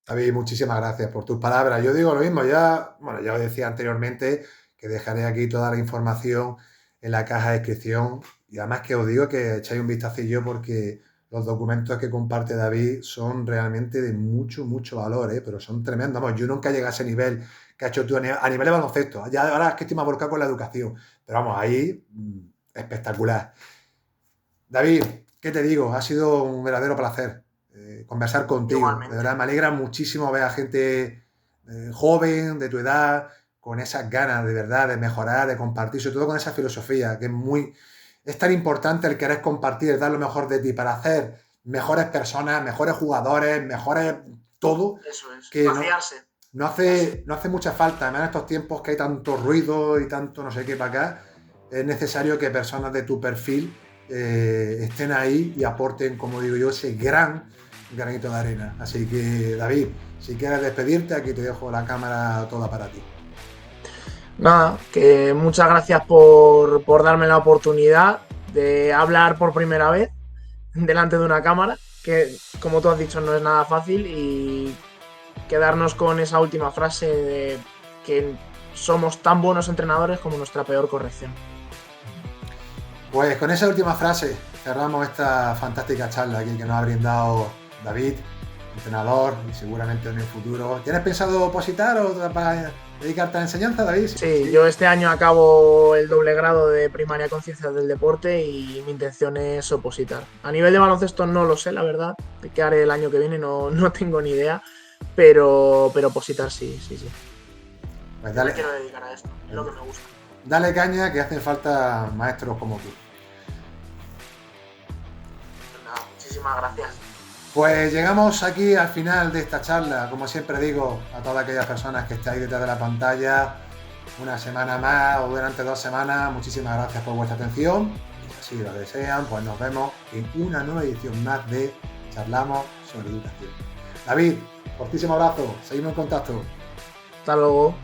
David, muchísimas gracias por tus palabras. Yo digo lo mismo, ya, bueno, ya os decía anteriormente que dejaré aquí toda la información en la caja de descripción y además que os digo que echáis un vistacillo porque los documentos que comparte David son realmente de mucho, mucho valor, ¿eh? Pero son tremendos. Vamos, yo nunca llegué a ese nivel que has hecho tú a nivel de baloncesto. Ya ahora es que estoy más volcado con la educación. Pero vamos, ahí espectacular. David, ¿qué te digo? Ha sido un verdadero placer conversar contigo. De Igualmente. verdad, me alegra muchísimo ver a gente joven, de tu edad, con esas ganas de verdad de mejorar, de compartir, sobre todo con esa filosofía, que es tan importante el querer compartir, dar lo mejor de ti para hacer mejores personas, mejores jugadores, mejores todo, Eso es, que no, vaciarse. no hace mucha falta, además en estos tiempos que hay tanto ruido y tanto no sé qué para acá, es necesario que personas de tu perfil estén ahí y aporten, como digo yo, ese gran granito de arena. Así que, David, si quieres despedirte, aquí te dejo la cámara toda para ti. Nada, que muchas gracias por darme la oportunidad de hablar por primera vez delante de una cámara, que como tú has dicho no es nada fácil y quedarnos con esa última frase de que somos tan buenos entrenadores como nuestra peor corrección. Pues con esa última frase cerramos esta fantástica charla aquí que nos ha brindado David, entrenador y seguramente en el futuro. ¿Tienes pensado opositar o para dedicarte a la enseñanza, David? Sí, Sí, sí. yo este año acabo el doble grado de primaria con ciencias del deporte y mi intención es opositar. A nivel de baloncesto no lo sé, la verdad. ¿Qué haré el año que viene? No, no tengo ni idea. Pero opositar sí, sí, sí. Pues Yo me dale, quiero dedicar a esto, es lo que me gusta. dale caña que hacen falta maestros como tú. Pues nada, muchísimas gracias. Pues llegamos aquí al final de esta charla. Como siempre digo a todas aquellas personas que estáis detrás de la pantalla, una semana más o durante 2 semanas, muchísimas gracias por vuestra atención. Y si así lo desean, pues nos vemos en una nueva edición más de Charlamos sobre Educación. David, fortísimo abrazo, seguimos en contacto. Hasta luego.